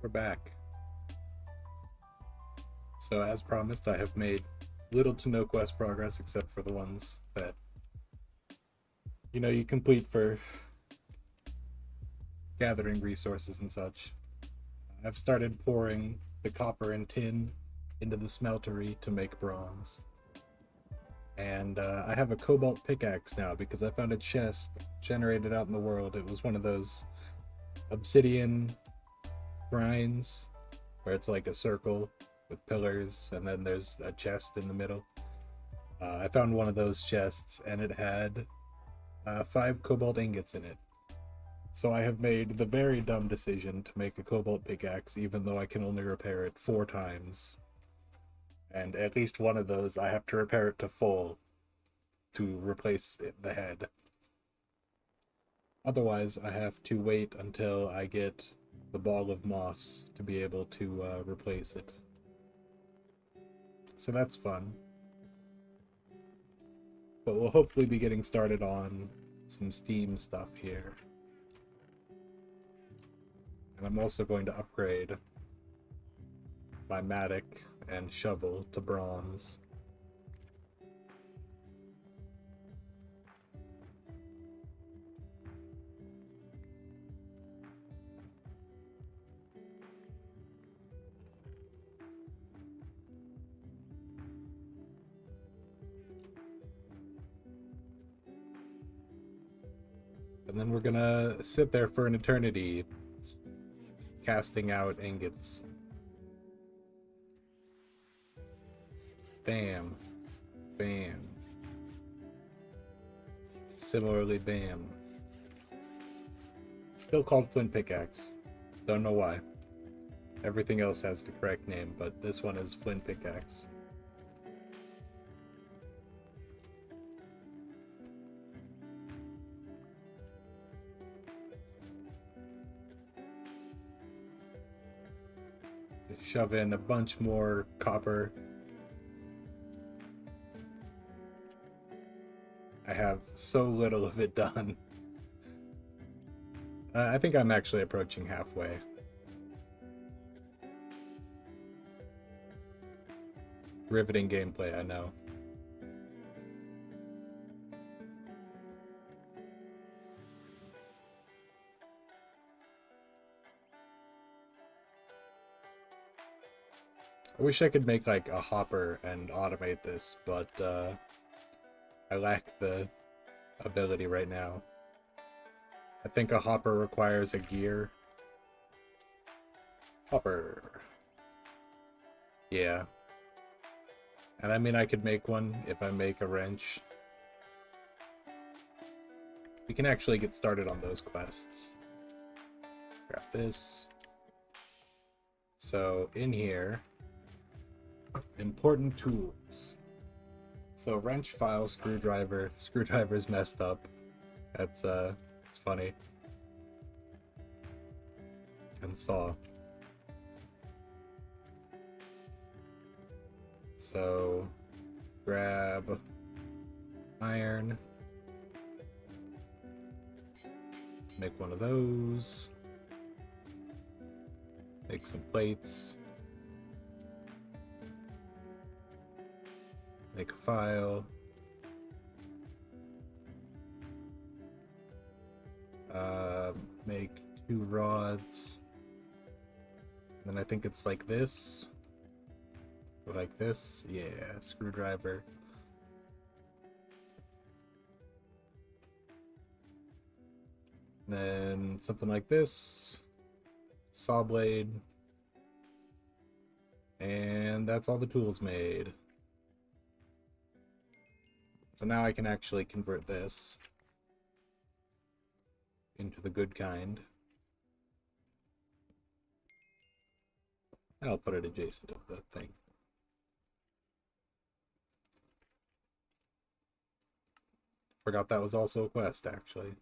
We're back. So as promised, I have made little to no quest progress except for the ones that, you complete for gathering resources and such. I've started pouring the copper and tin into the smeltery to make bronze. And I have a cobalt pickaxe now because I found a chest generated out in the world. It was one of those obsidian grinds where it's like a circle with pillars and then there's a chest in the middle. I found one of those chests and it had 5 cobalt ingots in it. So I have made the very dumb decision to make a cobalt pickaxe even though I can only repair it 4 times. And at least one of those I have to repair it to full to replace the head. Otherwise I have to wait until I get the ball of moss to be able to replace it. So that's fun. But we'll hopefully be getting started on some Steam stuff here. And I'm also going to upgrade my mattock and shovel to bronze. And then we're gonna sit there for an eternity, casting out ingots. Bam. Bam. Similarly, bam. Still called flint pickaxe. Don't know why. Everything else has the correct name, but this one is flint pickaxe. Just shove in a bunch more copper. I have so little of it done. I think I'm actually approaching halfway. Riveting gameplay, I know. I wish I could make like a hopper and automate this, but I lack the ability right now. I think a hopper requires a gear. Hopper. Yeah. And I mean, I could make one if I make a wrench. We can actually get started on those quests. Grab this. So in here, important tools. So wrench, file, screwdriver. Screwdriver's messed up. That's it's funny. And saw. So grab iron. Make one of those. Make some plates. Make a file. Make 2 rods. And then I think it's like this. Or like this. Yeah, screwdriver. Then something like this. Saw blade. And that's all the tools made. So now I can actually convert this into the good kind. I'll put it adjacent to the thing. Forgot that was also a quest, actually.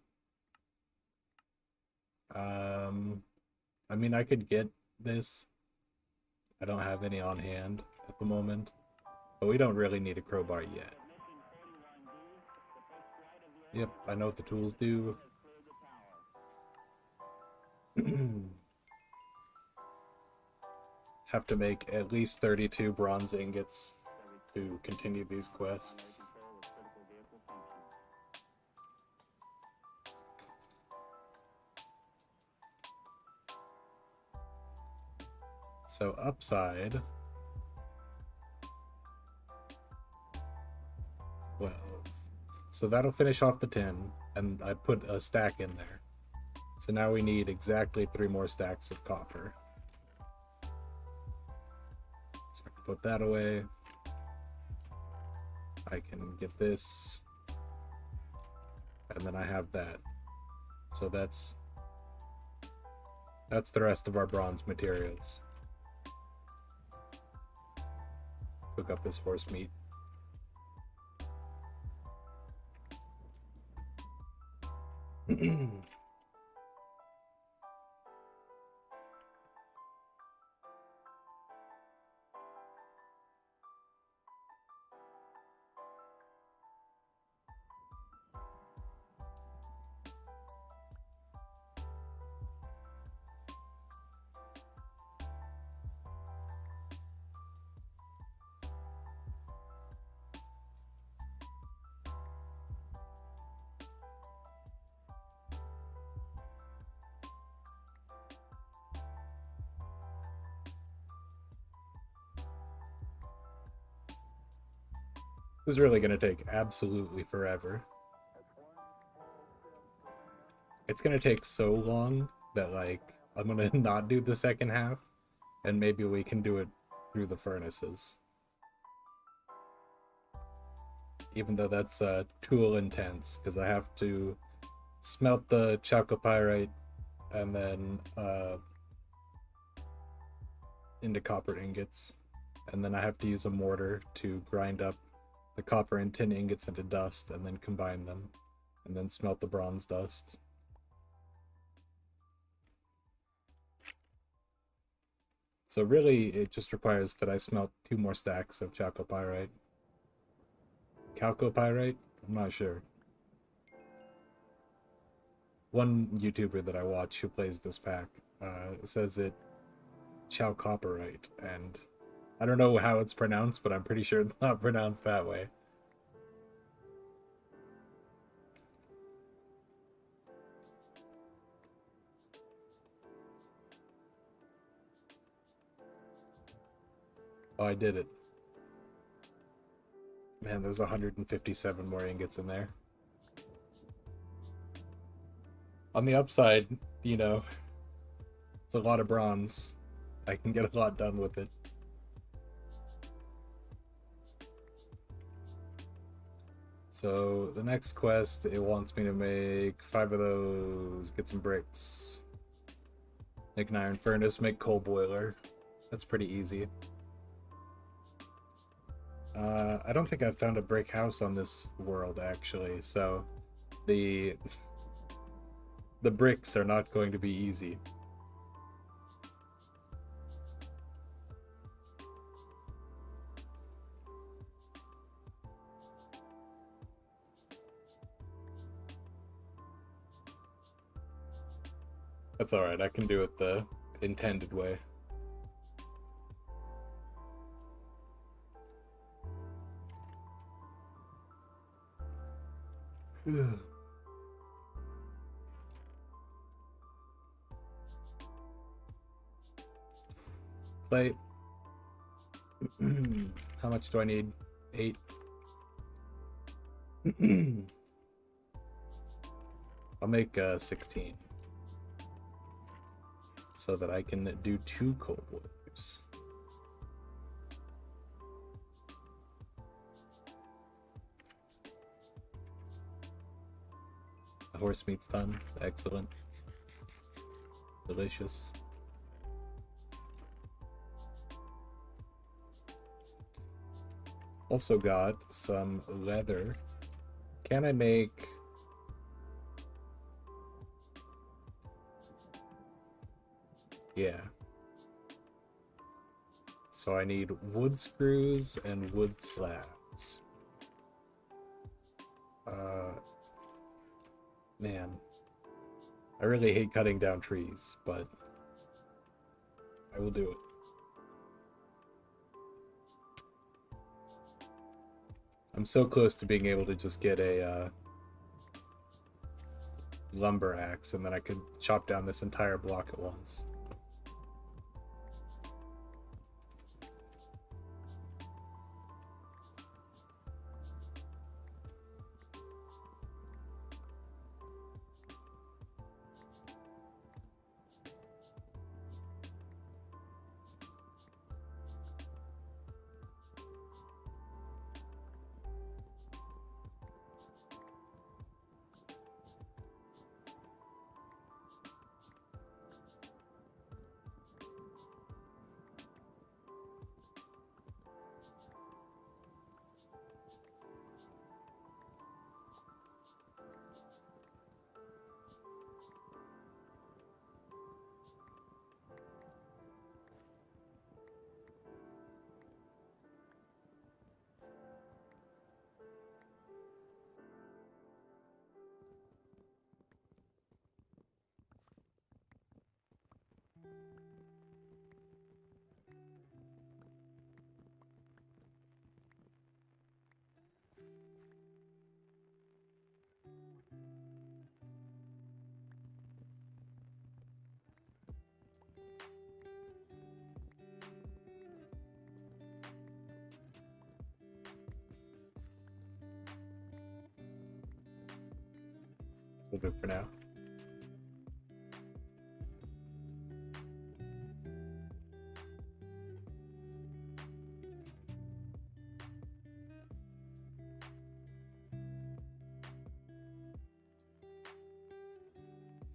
I mean, I could get this. I don't have any on hand at the moment, but we don't really need a crowbar yet. Yep, I know what the tools do. have to make at least 32 bronze ingots to continue these quests. So upside 12. So that'll finish off the 10, and I put a stack in there. So now we need exactly 3 more stacks of copper. So I can put that away. I can get this, and then I have that. So that's the rest of our bronze materials. Cook up this horse meat. This is really going to take absolutely forever. It's going to take so long that, like, I'm going to not do the second half, and maybe we can do it through the furnaces. Even though that's tool intense, because I have to smelt the chalcopyrite and then into copper ingots, and then I have to use a mortar to grind up the copper and tin ingots into dust and then combine them and then smelt the bronze dust. So really it just requires that I smelt 2 more stacks of chalcopyrite. Chalcopyrite? I'm not sure. One YouTuber that I watch who plays this pack says it chalcopyrite, and I don't know how it's pronounced, but I'm pretty sure it's not pronounced that way. Oh, I did it. Man, there's 157 more ingots in there. On the upside, you know, it's a lot of bronze. I can get a lot done with it. So the next quest, it wants me to make 5 of those, get some bricks, make an iron furnace, make coal boiler. That's pretty easy. I don't think I've found a brick house on this world, actually, so the bricks are not going to be easy. That's alright, I can do it the intended way. Plate. How much do I need? 8. I'll make 16. So that I can do 2 coal boilers. The horse meat's done. Excellent. Delicious. Also got some leather. Can I make... Yeah. So I need wood screws and wood slabs. Man. I really hate cutting down trees, but I will do it. I'm so close to being able to just get a lumber axe, and then I could chop down this entire block at once. We'll do it for now.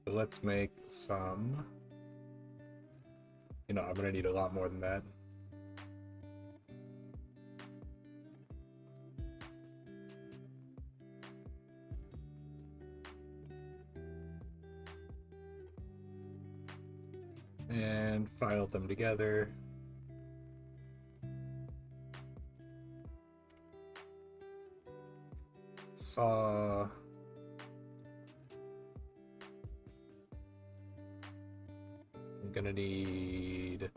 So let's make some. You know, I'm gonna need a lot more than that. And file them together. Saw. I'm gonna need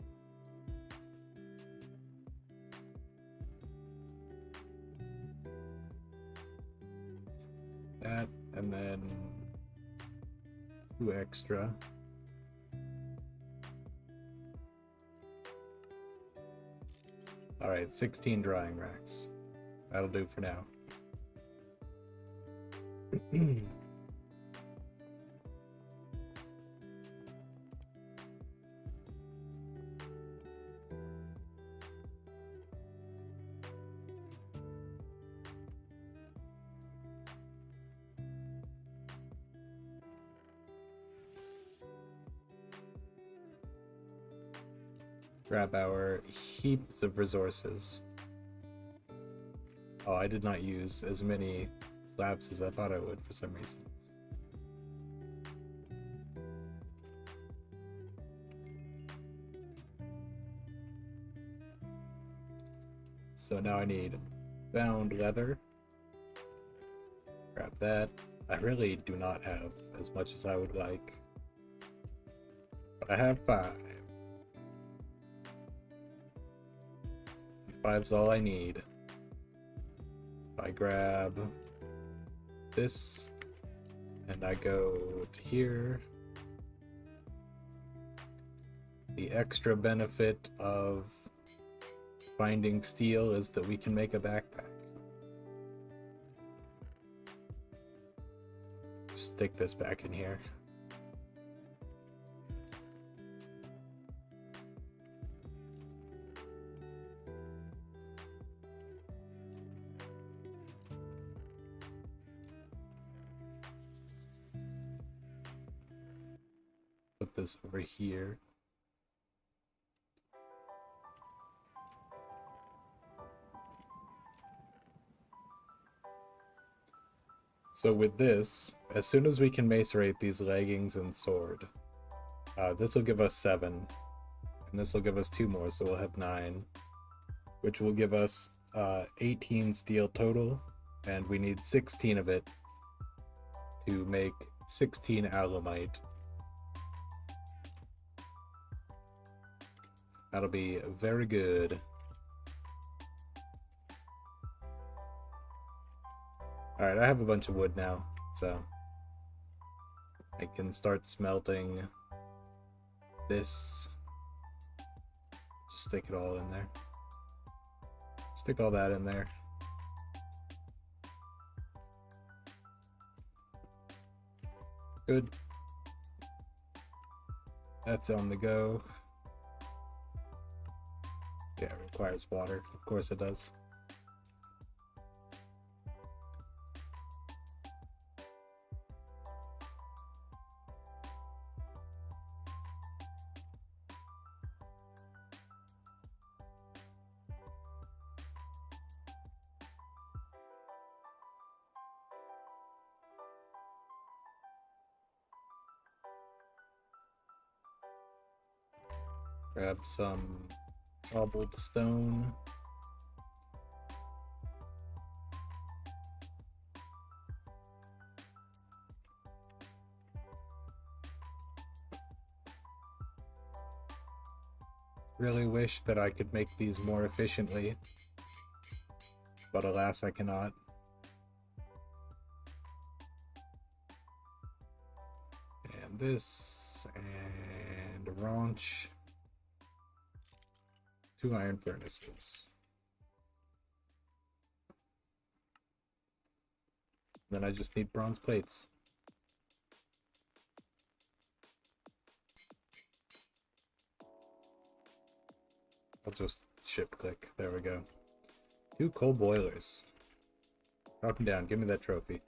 that, and then 2 extra. Alright, 16 drying racks. That'll do for now. Grab our heaps of resources. Oh, I did not use as many slabs as I thought I would for some reason. So now I need bound leather. Grab that. I really do not have as much as I would like, but I have 5. 5's all I need. If I grab this and I go to here, the extra benefit of finding steel is that we can make a backpack. Stick this back in here. Put this over here. So with this, as soon as we can macerate these leggings and sword, this will give us 7, and this will give us 2 more, so we'll have 9, which will give us 18 steel total, and we need 16 of it to make 16 alumite. That'll be very good. Alright, I have a bunch of wood now, so I can start smelting this. Just stick it all in there. Stick all that in there. Good. That's on the go. Yeah, it requires water. Of course it does. Grab some cobbled stone. Really wish that I could make these more efficiently, but alas I cannot. And this, and a ranch. 2 iron furnaces. Then I just need bronze plates. I'll just shift click. There we go. 2 coal boilers. Drop them down. Give me that trophy.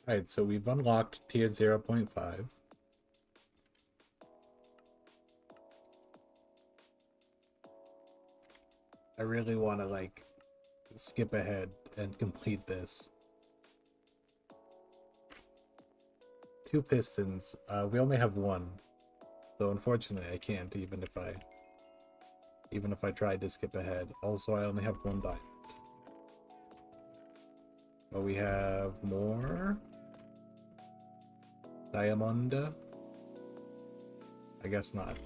Alright, so we've unlocked tier 0.5. I really want to, like, skip ahead and complete this. 2 pistons. We only have 1. So unfortunately I can't, even if I tried to skip ahead. Also, I only have 1 diamond. But we have more diamond. I guess not.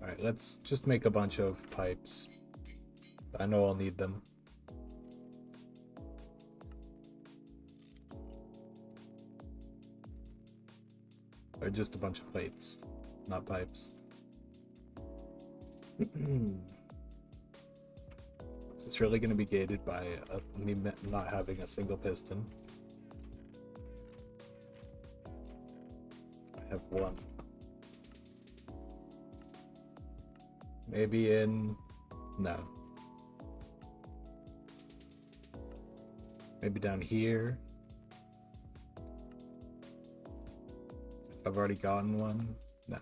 Alright, let's just make a bunch of pipes. I know I'll need them. Or just a bunch of plates, not pipes. Is this really going to be gated by me not having a single piston? I have 1. Maybe in... no. Maybe down here. I've already gotten 1. No.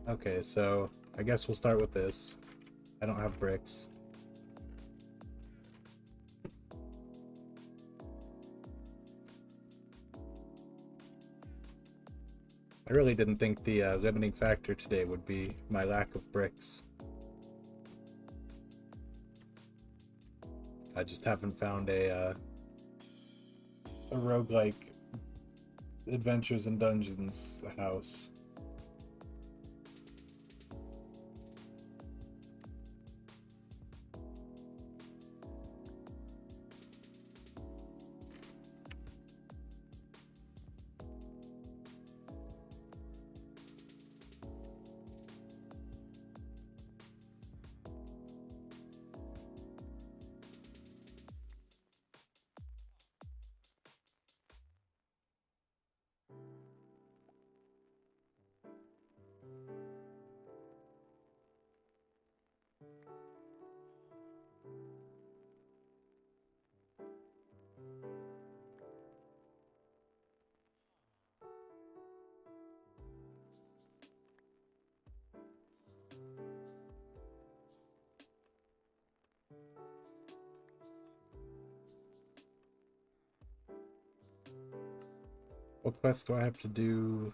Okay, so I guess we'll start with this. I don't have bricks. I really didn't think the limiting factor today would be my lack of bricks. I just haven't found a roguelike Adventures in Dungeons house. What quest do I have to do?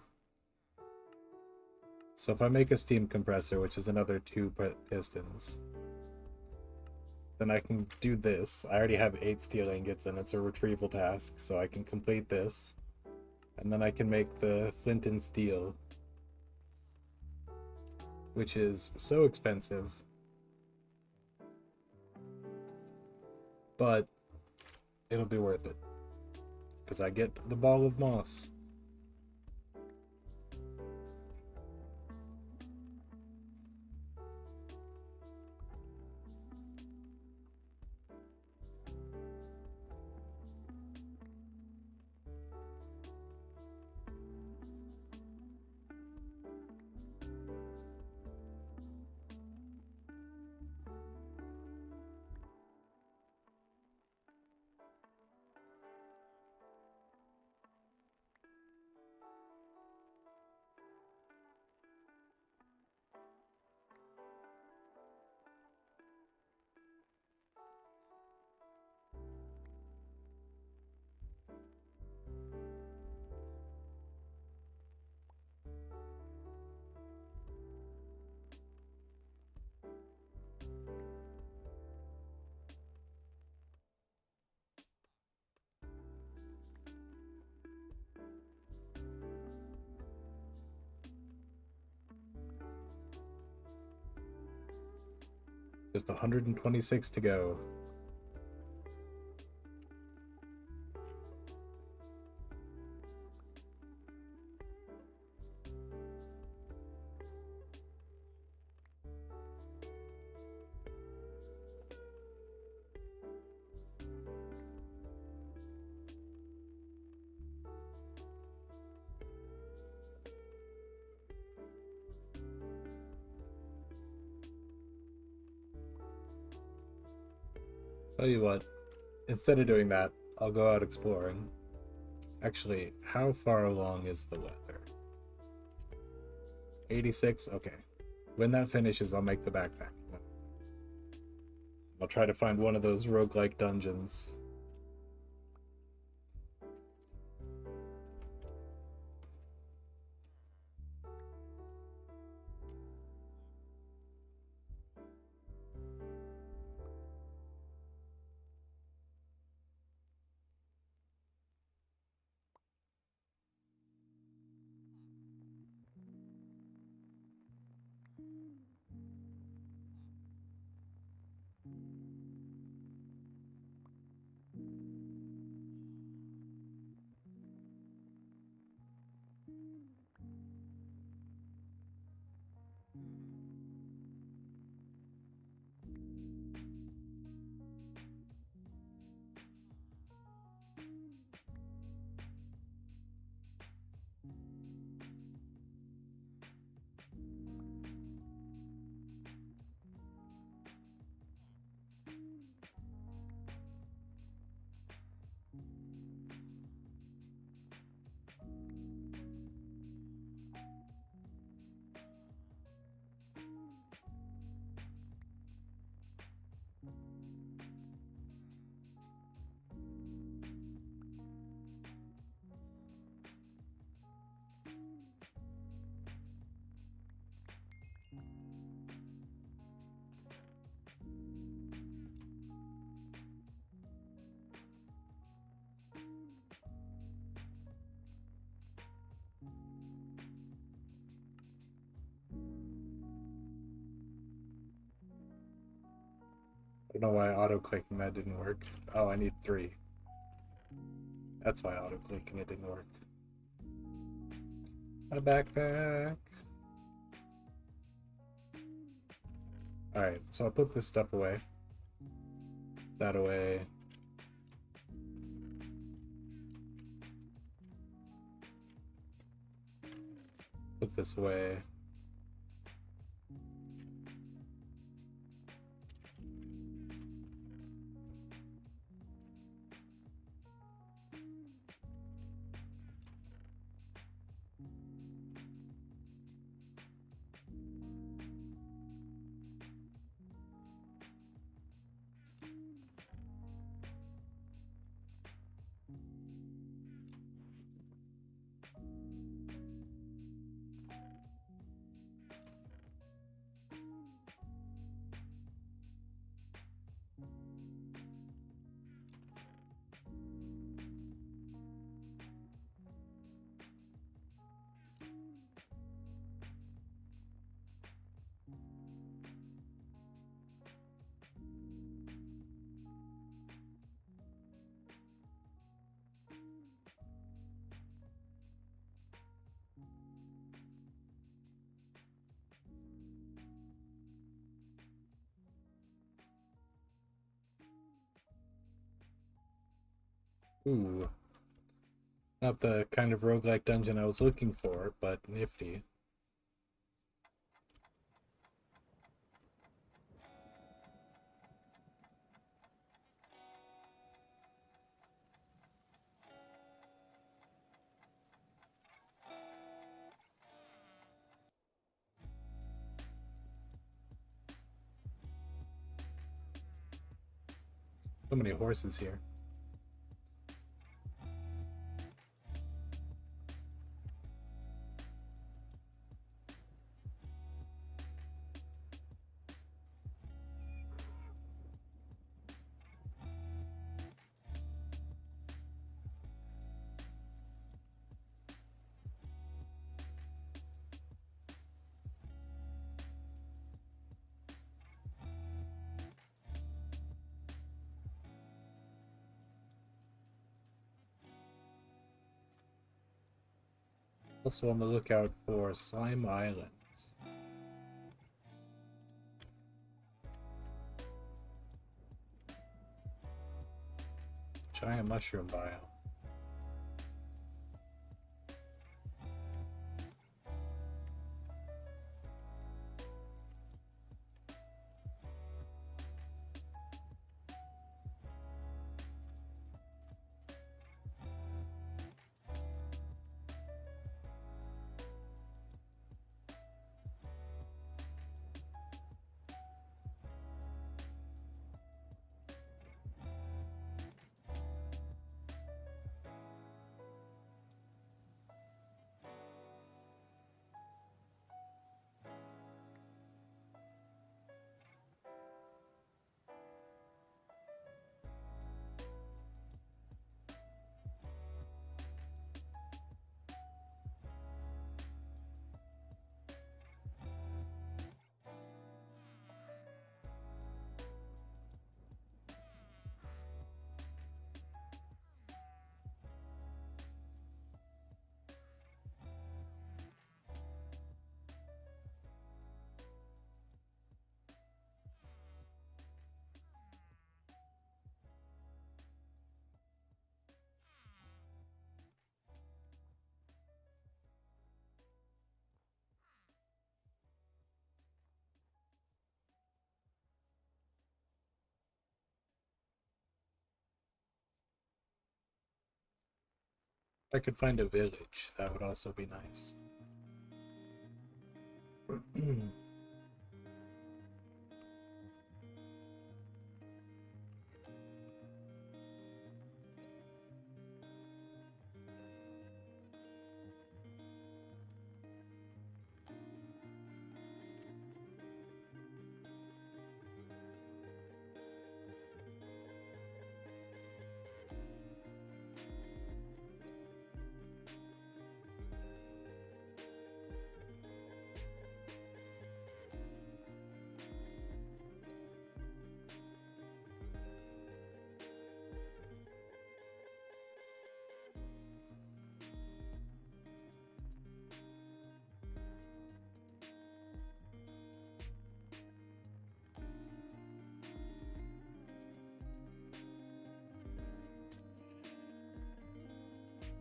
So if I make a steam compressor, which is another 2 pistons, then I can do this. I already have 8 steel ingots and it's a retrieval task, so I can complete this. And then I can make the flint and steel, which is so expensive. But it'll be worth it, because I get the ball of moss. Just 126 to go. Tell you what, instead of doing that, I'll go out exploring. Actually, how far along is the weather? 86? Okay. When that finishes, I'll make the backpack. I'll try to find one of those roguelike dungeons. I don't know why auto-clicking that didn't work. Oh, I need 3. That's why auto-clicking it didn't work. A backpack! Alright, so I'll put this stuff away. That away. Put this away. Ooh, not the kind of roguelike dungeon I was looking for, but nifty. So many horses here. Also on the lookout for Slime Islands. Giant mushroom biome. If I could find a village, that would also be nice.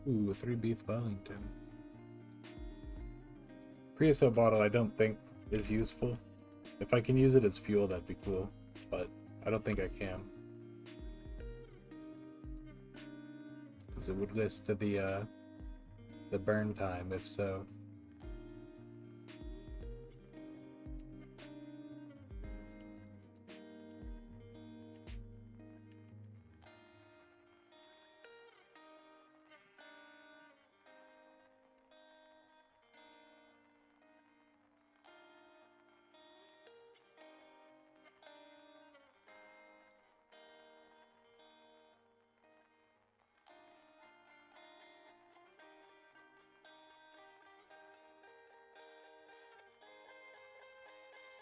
Ooh, 3 beef Wellington. Creosote bottle I don't think is useful. If I can use it as fuel, that'd be cool, but I don't think I can. Because it would list the burn time, if so.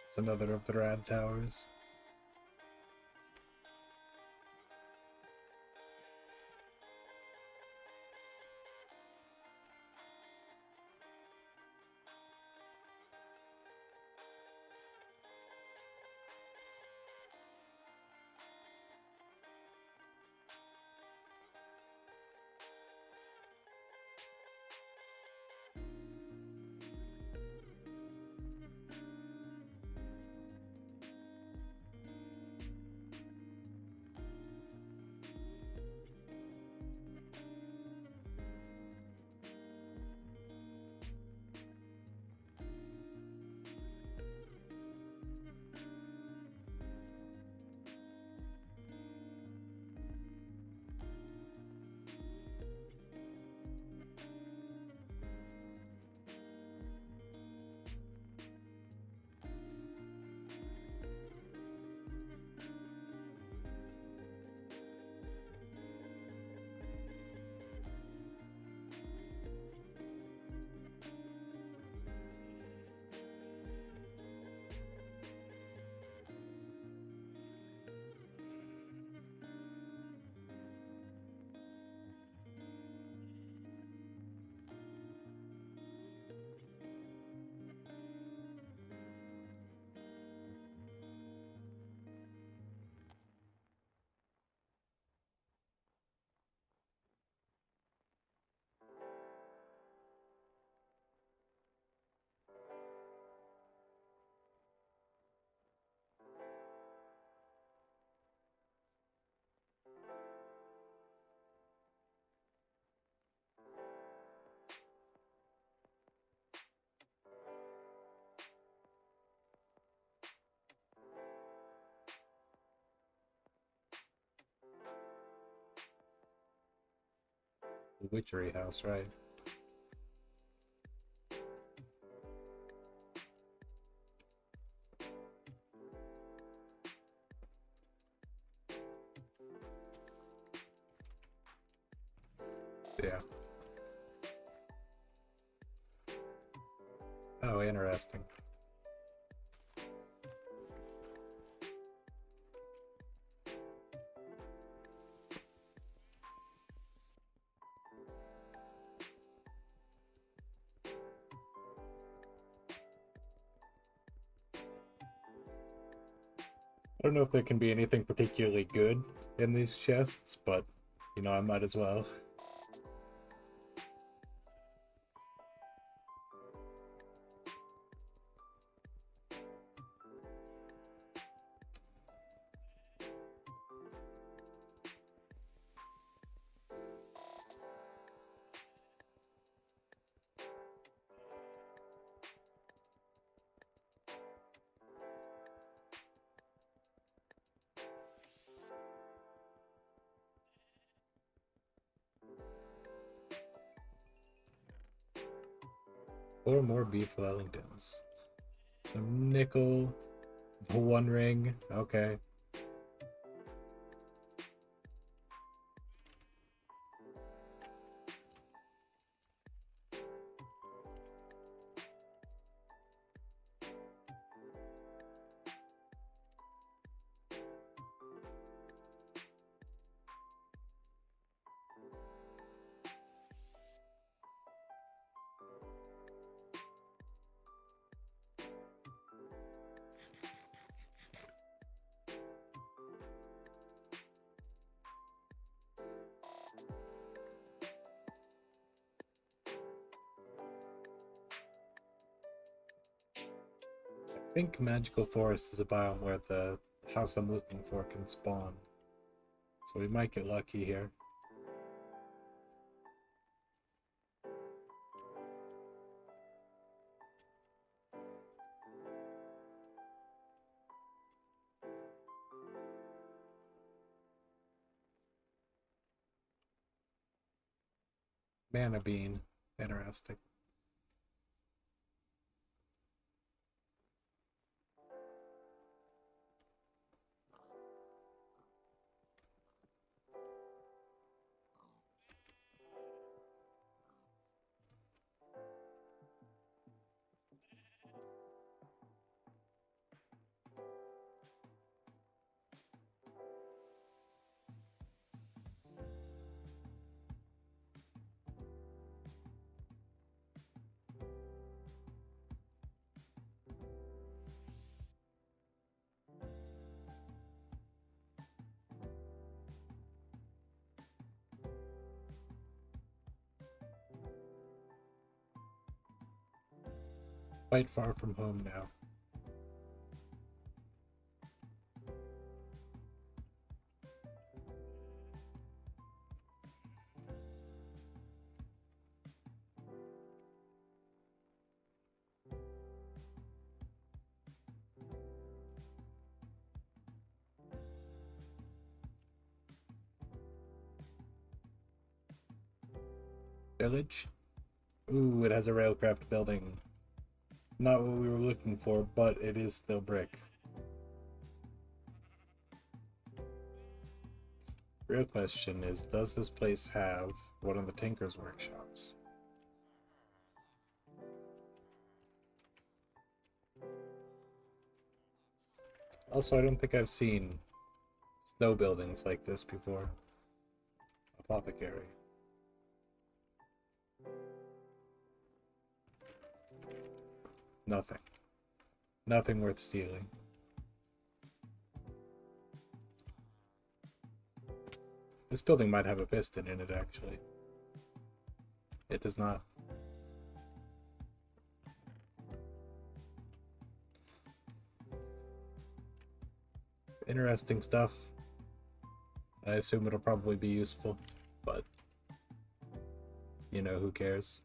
It's another of the rad towers. Witchery house, right? Yeah. Oh, interesting. I don't know if there can be anything particularly good in these chests, but, you know, I might as well. Or more beef Wellingtons. Some nickel, one ring, okay. I think Magical Forest is a biome where the house I'm looking for can spawn. So we might get lucky here. Mana bean. Interesting. Quite far from home now. Village? Ooh, it has a railcraft building. Not what we were looking for, but it is still brick. Real question is, does this place have one of the Tinker's workshops? Also, I don't think I've seen snow buildings like this before. Apothecary. Nothing. Nothing worth stealing. This building might have a piston in it, actually. It does not. Interesting stuff. I assume it'll probably be useful, but you know, who cares?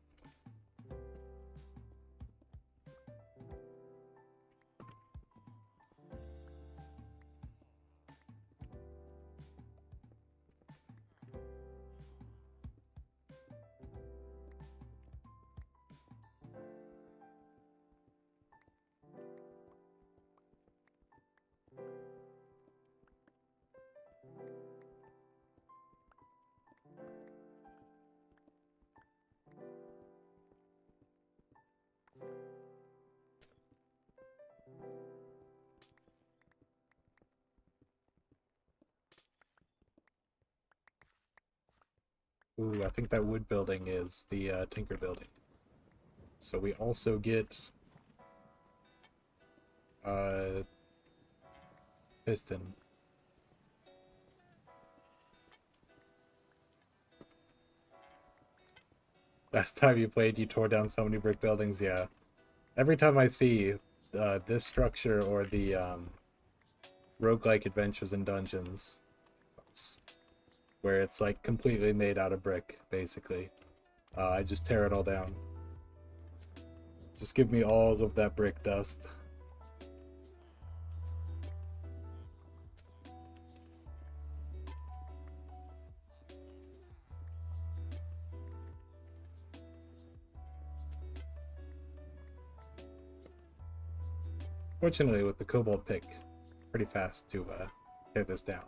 Ooh, I think that wood building is the Tinker building. So we also get piston. Last time you played, you tore down so many brick buildings. Yeah. Every time I see this structure or the roguelike adventures and dungeons, where it's like completely made out of brick, basically, I just tear it all down. Just give me all of that brick dust. Fortunately, with the cobalt pick, pretty fast to tear this down.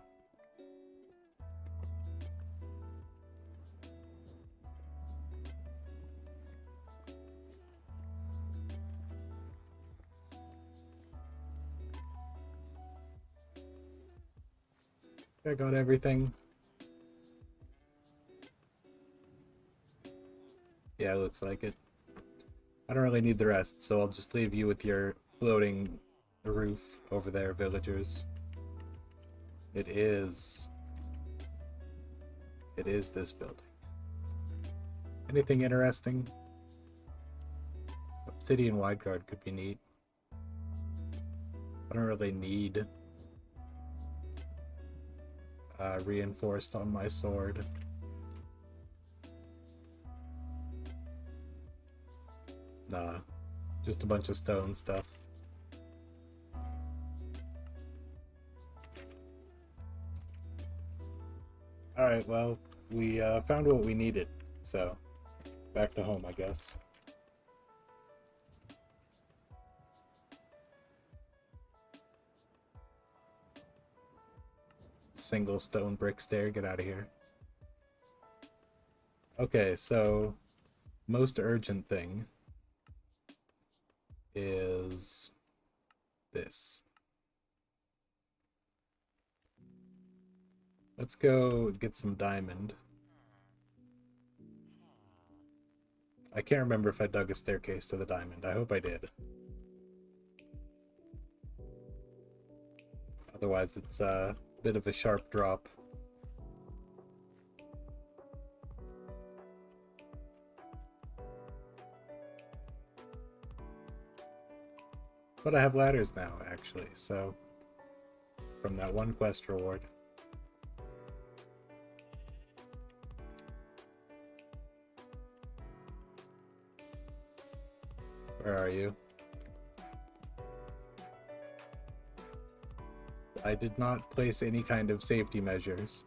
I got everything. Yeah, looks like it. I don't really need the rest, so I'll just leave you with your floating roof over there, villagers. It is this building. Anything interesting? Obsidian wide guard could be neat. I don't really need reinforced on my sword. Nah, just a bunch of stone stuff. Alright, well, we found what we needed, so back to home, I guess. Single stone brick stair, get out of here. Okay, so most urgent thing is this. Let's go get some diamond. I can't remember if I dug a staircase to the diamond. I hope I did. Otherwise, it's a bit of a sharp drop. But I have ladders now, actually, so from that one quest reward. Where are you? I did not place any kind of safety measures.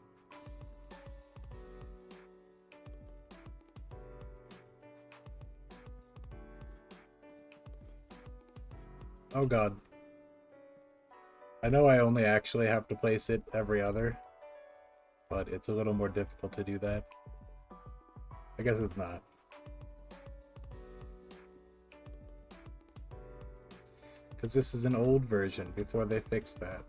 Oh god. I know I only actually have to place it every other, but it's a little more difficult to do that. I guess it's not. Because this is an old version before they fixed that.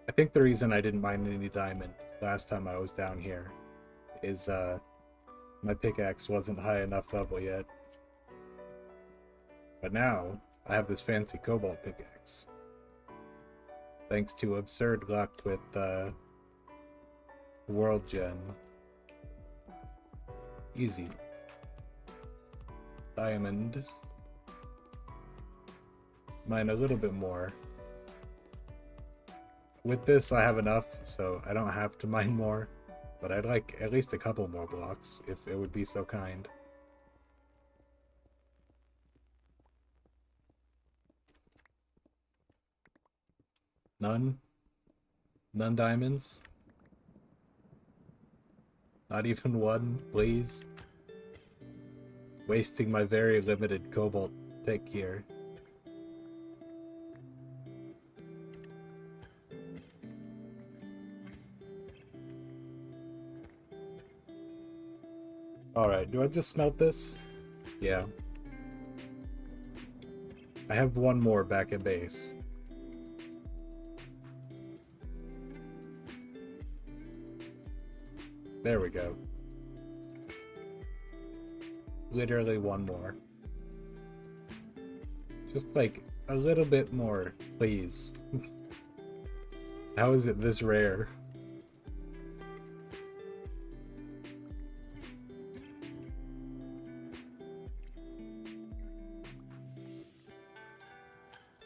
I think the reason I didn't mine any diamond last time I was down here is my pickaxe wasn't high enough level yet. But now I have this fancy cobalt pickaxe. Thanks to absurd luck with World Gen. Easy. Diamond. Mine a little bit more. With this I have enough, so I don't have to mine more. But I'd like at least a couple more blocks, if it would be so kind. None? None diamonds? Not even one, please? Wasting my very limited cobalt pick here. Alright, do I just smelt this? Yeah. I have one more back at base. There we go. Literally one more. Just like a little bit more, please. How is it this rare?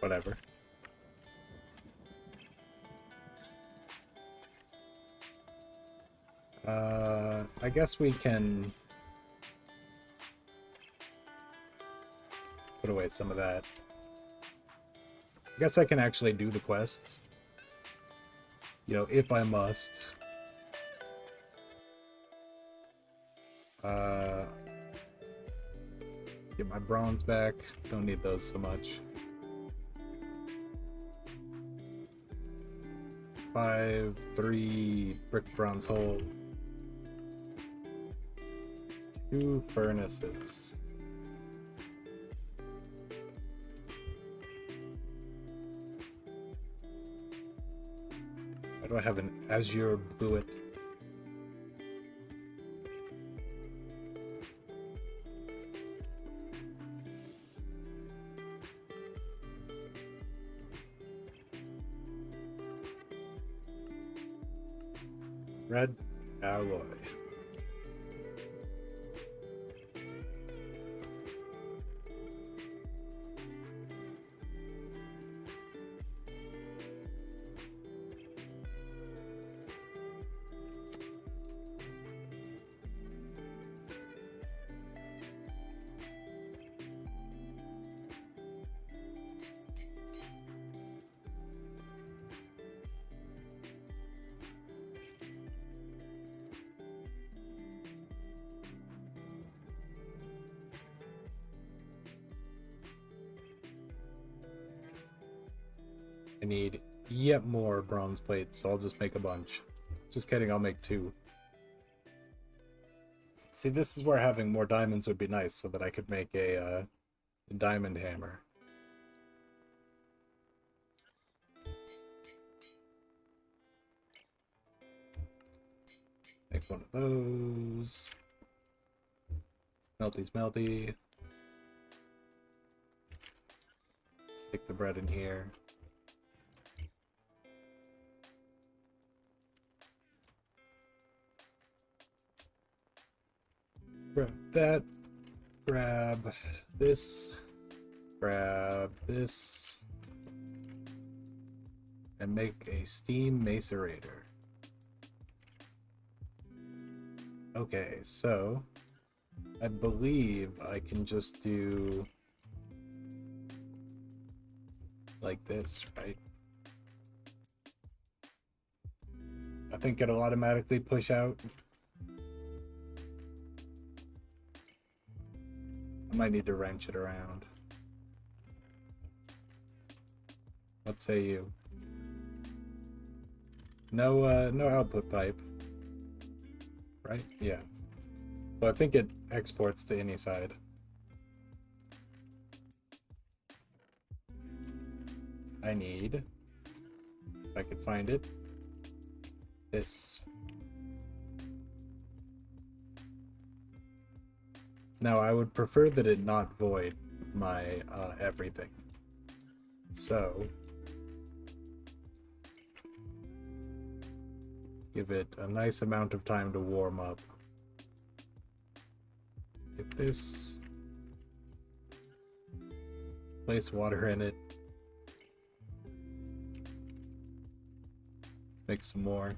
Whatever. I guess we can put away some of that. I guess I can actually do the quests. You know, if I must. Get my bronze back. Don't need those so much. 5, 3 brick bronze hull. 2 furnaces. Why do I have an azure bullet? Red alloy. I need yet more bronze plates, so I'll just make a bunch. Just kidding, I'll make 2. See, this is where having more diamonds would be nice, so that I could make a diamond hammer. Make one of those. Smelty, smelty. Stick the bread in here. Grab that, grab this, and make a steam macerator. Okay, so I believe I can just do like this, right? I think it'll automatically push out. I might need to wrench it around. What say you? No, no output pipe. Right? Yeah. So I think it exports to any side. I need, if I could find it, this. Now, I would prefer that it not void my everything. So, give it a nice amount of time to warm up. Get this. Place water in it. Make some more.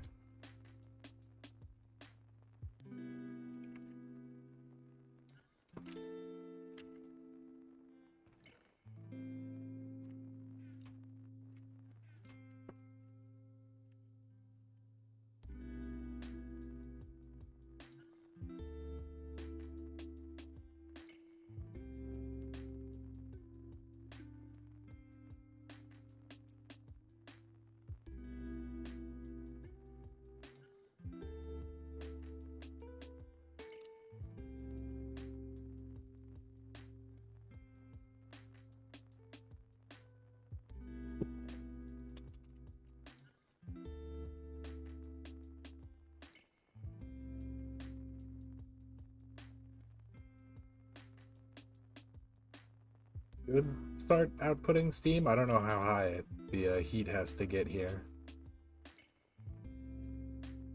should start outputting steam. I don't know how high the heat has to get here.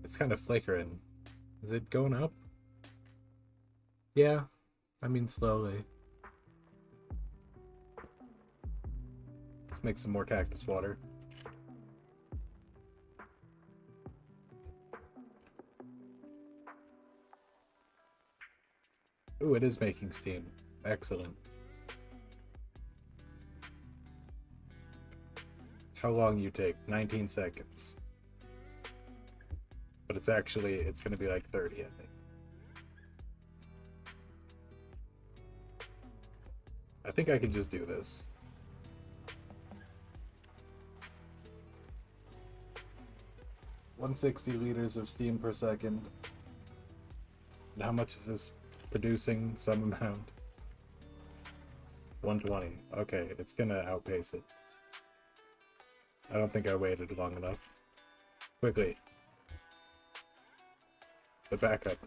It's kind of flickering. Is it going up? Yeah, I mean slowly. Let's make some more cactus water. Ooh, it is making steam. Excellent. How long you take? 19 seconds. But it's gonna be like 30, I think. I think I can just do this. $160 liters of steam per second. And how much is this producing? Some amount. 120. Okay, it's gonna outpace it. I don't think I waited long enough. Quickly. The backup.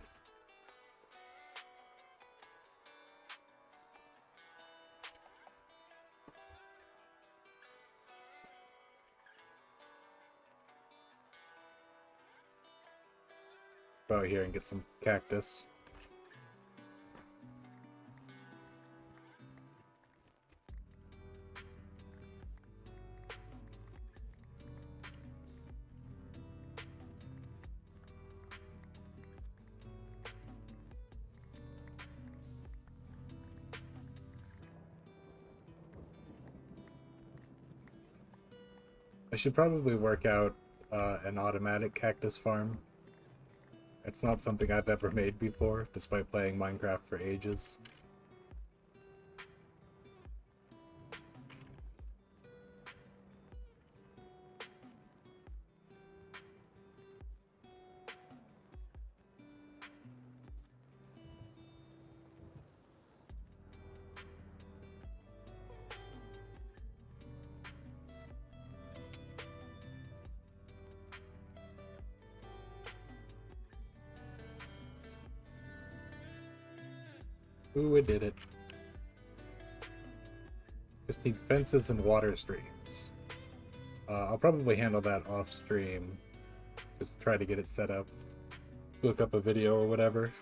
Go out here and get some cactus. I should probably work out an automatic cactus farm. It's not something I've ever made before, despite playing Minecraft for ages. Ooh, it did it. Just need fences and water streams. I'll probably handle that off stream. Just try to get it set up. Look up a video or whatever.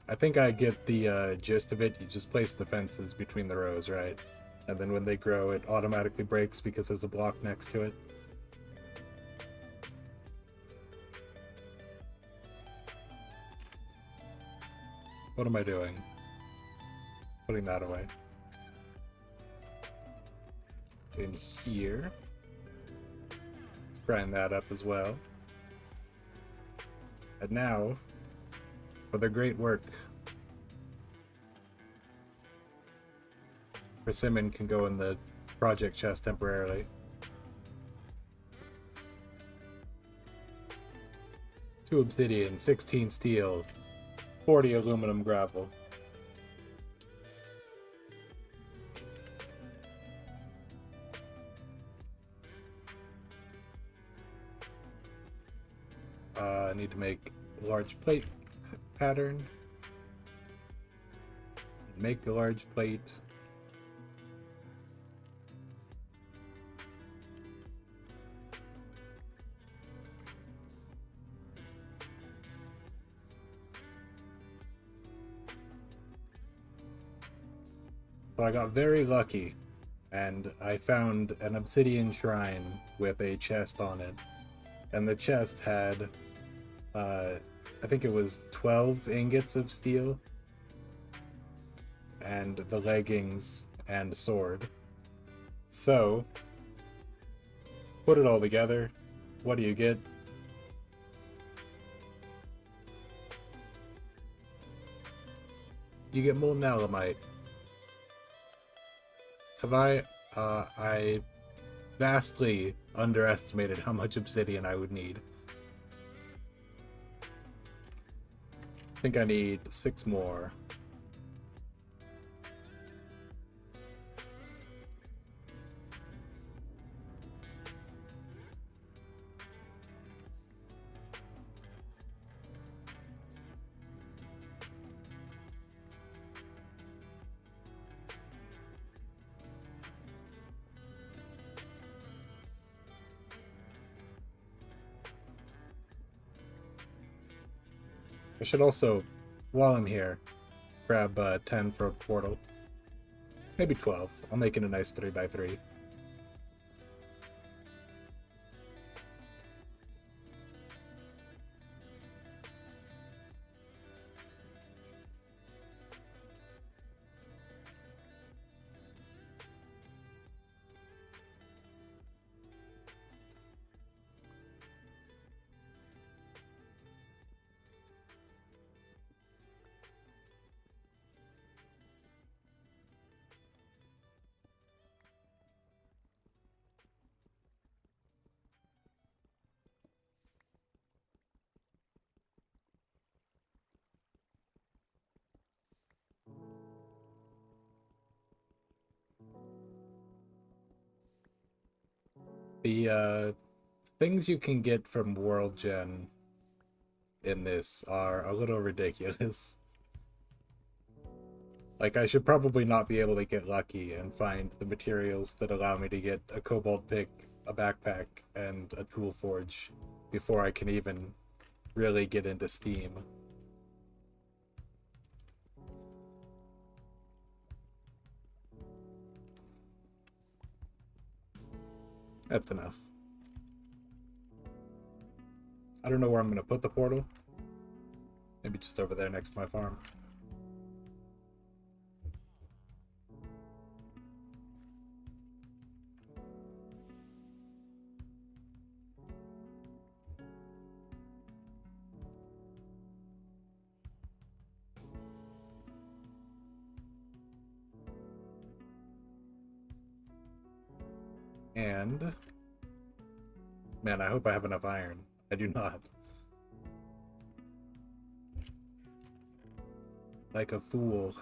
I think I get the gist of it. You just place the fences between the rows, right? And then when they grow, it automatically breaks because there's a block next to it. What am I doing? Putting that away. In here. Let's grind that up as well. And now, for the great work. Persimmon can go in the project chest temporarily. 2 obsidian, 16 steel, 40 aluminum gravel. I need to make a large plate pattern. Make a large plate. So I got very lucky, and I found an obsidian shrine with a chest on it. And the chest had, I think it was 12 ingots of steel, and the leggings and sword. So, put it all together. What do you get? You get molten alamite. Have I vastly underestimated how much obsidian I would need. I think I need 6 more. I should also, while I'm here, grab 10 for a portal. Maybe 12. I'll make it a nice 3x3. The things you can get from World Gen in this are a little ridiculous. Like, I should probably not be able to get lucky and find the materials that allow me to get a cobalt pick, a backpack, and a tool forge before I can even really get into Steam. That's enough. I don't know where I'm going to put the portal. Maybe just over there next to my farm. And man, I hope I have enough iron. I do not. Like a fool.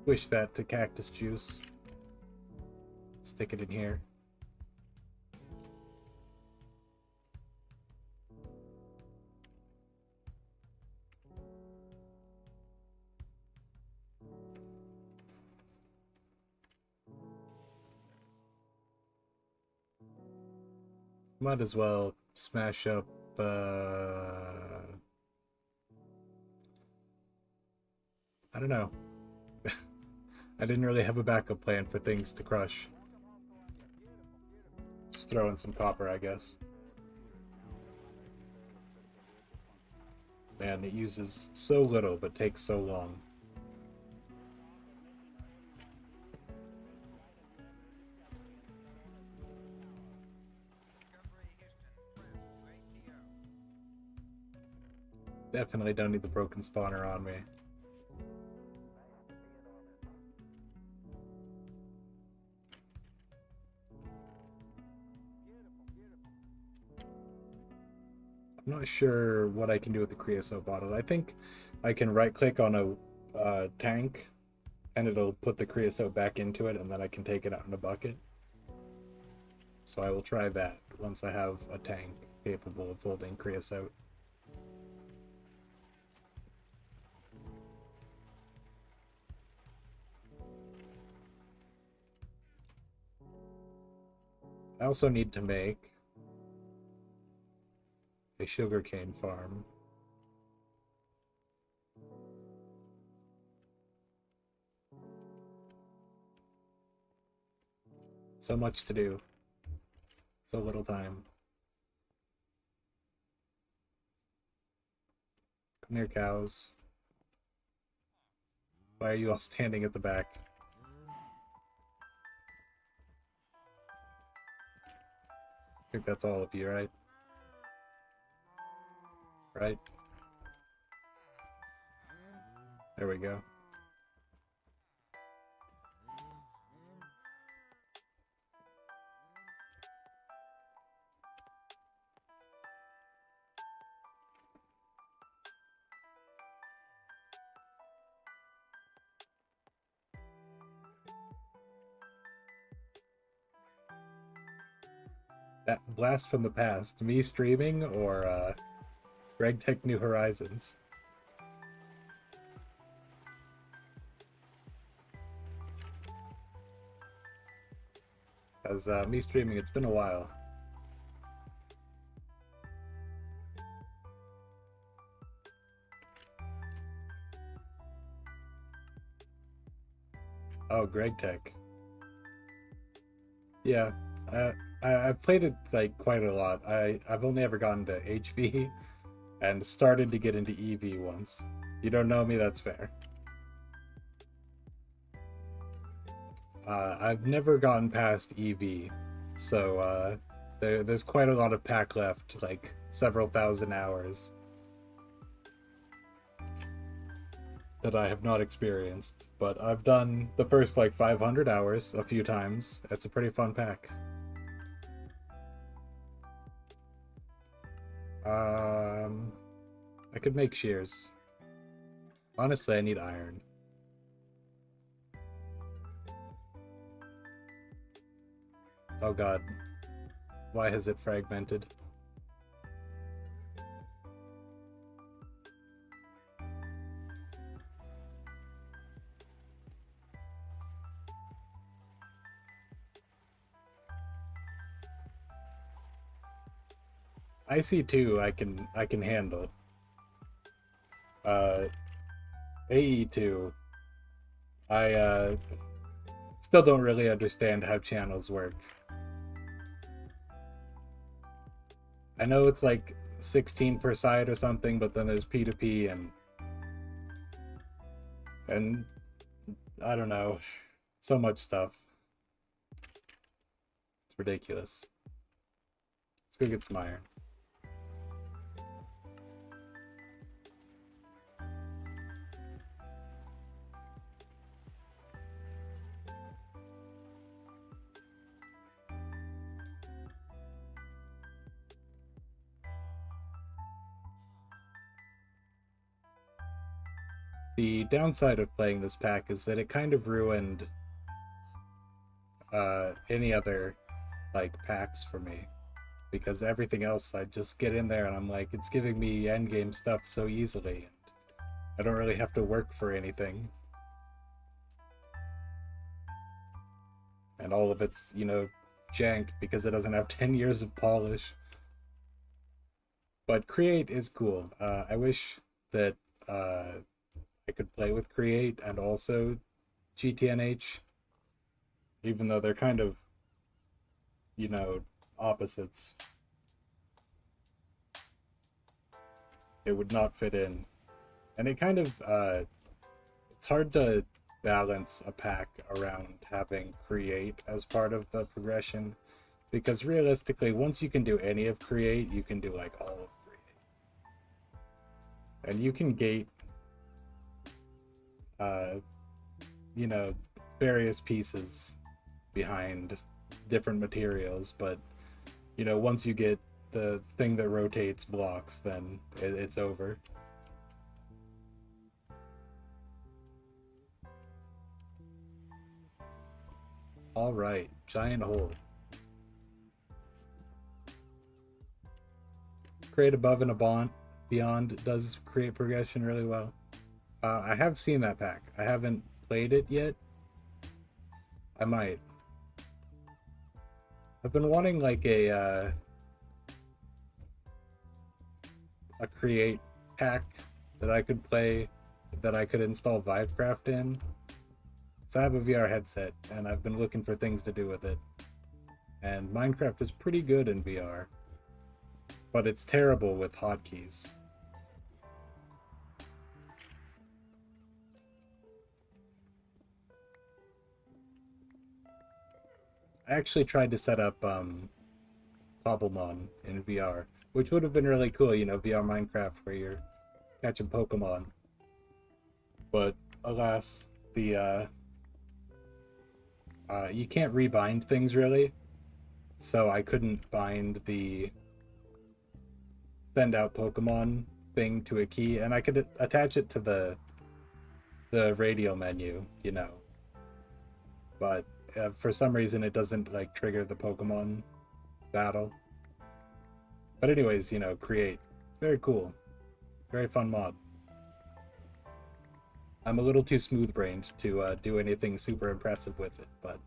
Wish that to cactus juice. Stick it in here. Might as well smash up I don't know. I didn't really have a backup plan for things to crush. Just throw in some copper, I guess. Man, it uses so little but takes so long. Definitely don't need the broken spawner on me. I'm not sure what I can do with the creosote bottle. I think I can right click on a tank and it'll put the creosote back into it, and then I can take it out in a bucket. So I will try that once I have a tank capable of holding creosote. I also need to make a sugarcane farm. So much to do. So little time. Come here, cows. Why are you all standing at the back? I think that's all of you, right? Right? There we go. That blast from the past. Me streaming or Gregtech New Horizons? As me streaming, it's been a while. Oh, Gregtech. Yeah, I've played it like quite a lot. I've only ever gotten to HV and started to get into EV once. You don't know me, that's fair. I've never gotten past EV, so there's quite a lot of pack left, like several thousand hours that I have not experienced. But I've done the first like 500 hours a few times. It's a pretty fun pack. I could make shears. Honestly, I need iron. Oh god. Why has it fragmented? IC2 I can handle. AE2 I still don't really understand how channels work. I know it's like 16 per side or something, but then there's P2P and I don't know, so much stuff. It's ridiculous. Let's go get some iron. The downside of playing this pack is that it kind of ruined any other like packs for me, because everything else I just get in there and I'm like, it's giving me endgame stuff so easily, and I don't really have to work for anything. And all of it's, you know, jank because it doesn't have 10 years of polish. But Create is cool. I wish that I could play with Create and also GTNH, even though they're kind of, you know, opposites. It would not fit in. And it kind of, it's hard to balance a pack around having Create as part of the progression, because realistically, once you can do any of Create, you can do like all of Create. And you can gate, you know, various pieces behind different materials, but you know, once you get the thing that rotates blocks, then it's over. All right, giant hole. Create above and beyond does create progression really well. I have seen that pack. I haven't played it yet. I might. I've been wanting like a Create pack that I could play, that I could install Vivecraft in. So I have a VR headset and I've been looking for things to do with it. And Minecraft is pretty good in VR, but it's terrible with hotkeys. I actually tried to set up Cobblemon in VR, which would have been really cool, you know, VR Minecraft where you're catching Pokemon. But alas, the you can't rebind things really, so I couldn't bind the send out Pokemon thing to a key, and I could attach it to the radio menu, you know, but for some reason it doesn't like trigger the Pokemon battle. But anyways, you know, create. Very cool. Very fun mod. I'm a little too smooth-brained to do anything super impressive with it, but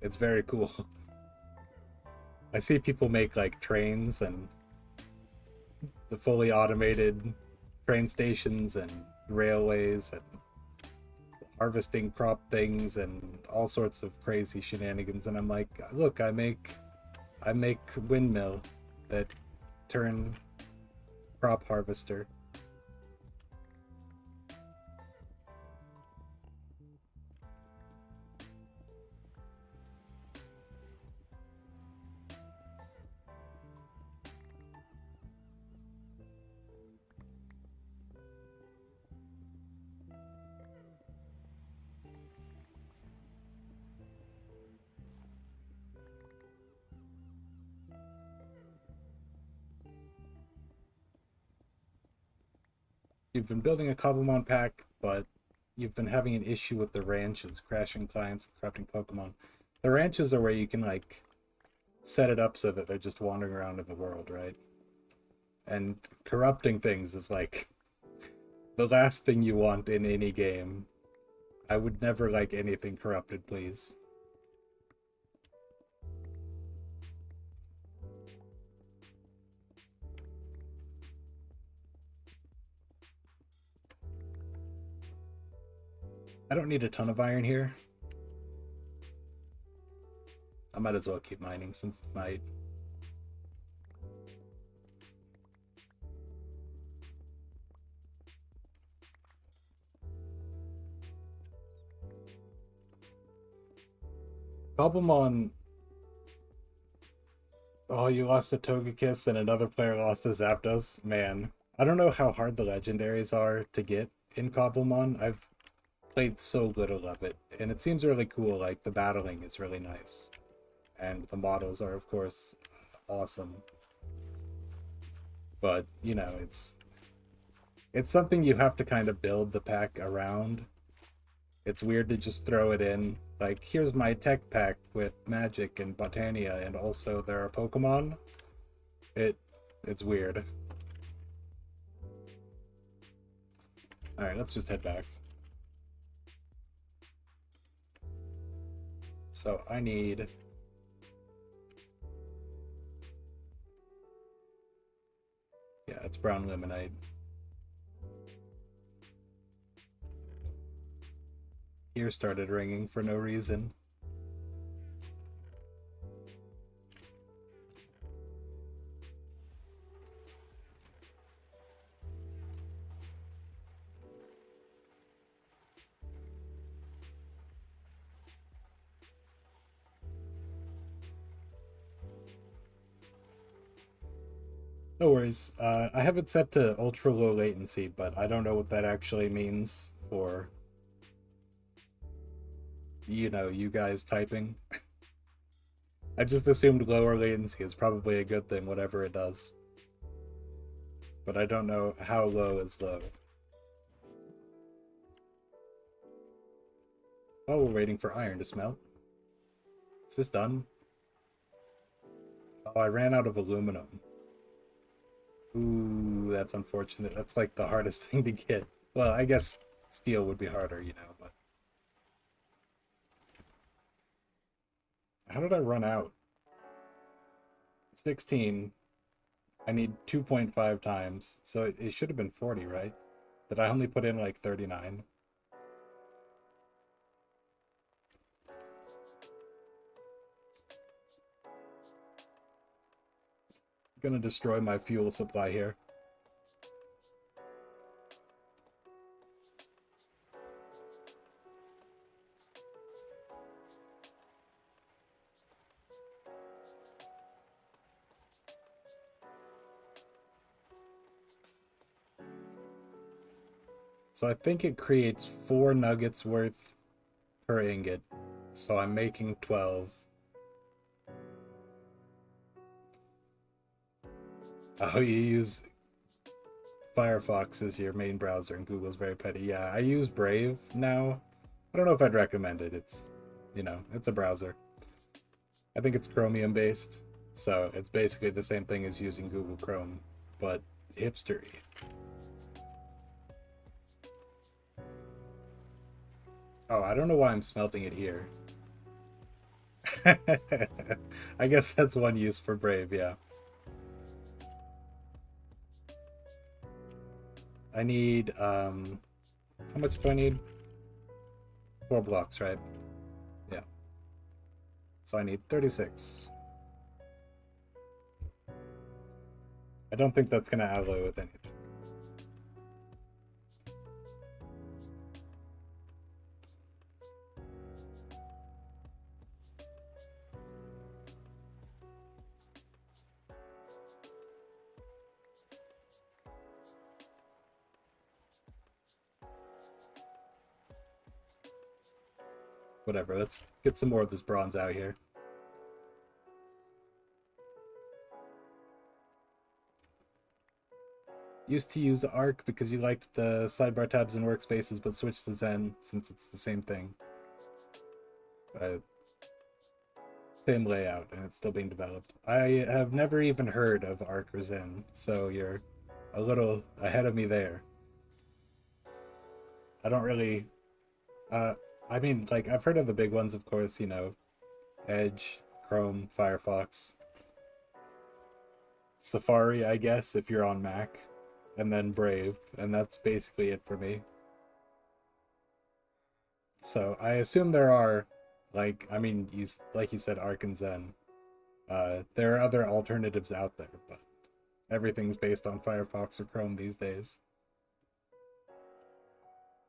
it's very cool. I see people make like trains and the fully automated train stations and railways and harvesting crop things and all sorts of crazy shenanigans, and I'm like, look, I make windmill that turn crop harvester. You've been building a Cobblemon pack, but you've been having an issue with the ranches, crashing clients, corrupting Pokemon. The ranches are where you can, like, set it up so that they're just wandering around in the world, right? And corrupting things is, like, the last thing you want in any game. I would never like anything corrupted, please. I don't need a ton of iron here. I might as well keep mining since it's night. Cobblemon. Oh, you lost a Togekiss and another player lost a Zapdos? Man, I don't know how hard the legendaries are to get in Cobblemon. I've played so little of it, and it seems really cool. Like, the battling is really nice, and the models are, of course, awesome. But, you know, it's something you have to kind of build the pack around. It's weird to just throw it in. Like, here's my tech pack with Magic and Botania, and also there are Pokemon. It's weird. Alright, let's just head back. So I need... Yeah, it's brown limonite. Ear started ringing for no reason. No worries. I have it set to ultra low latency, but I don't know what that actually means for, you know, you guys typing. I just assumed lower latency is probably a good thing, whatever it does. But I don't know how low is low. While we're waiting for iron to smelt. Is this done? Oh, I ran out of aluminum. Ooh, that's unfortunate. That's like the hardest thing to get. Well, I guess steel would be harder, you know, but... How did I run out? 16. I need 2.5 times, so it should have been 40, right? Did I only put in like 39? Gonna destroy my fuel supply here. So I think it creates 4 nuggets worth per ingot. So I'm making 12. Oh, you use Firefox as your main browser and Google's very petty. Yeah, I use Brave now. I don't know if I'd recommend it. It's, you know, it's a browser. I think it's Chromium based. So it's basically the same thing as using Google Chrome, but hipstery. Oh, I don't know why I'm smelting it here. I guess that's one use for Brave, yeah. I need, how much do I need? 4 blocks, right? Yeah. So I need 36. I don't think that's gonna alloy with anything. Whatever, let's get some more of this bronze out here. Used to use Arc because you liked the sidebar tabs and workspaces, but switched to Zen since it's the same thing. Same layout, and it's still being developed. I have never even heard of Arc or Zen, so you're a little ahead of me there. I don't really... I mean, like, I've heard of the big ones, of course, you know, Edge, Chrome, Firefox, Safari, I guess, if you're on Mac, and then Brave, and that's basically it for me. So I assume there are, like, I mean, like you said, Arc and Zen. There are other alternatives out there, but everything's based on Firefox or Chrome these days.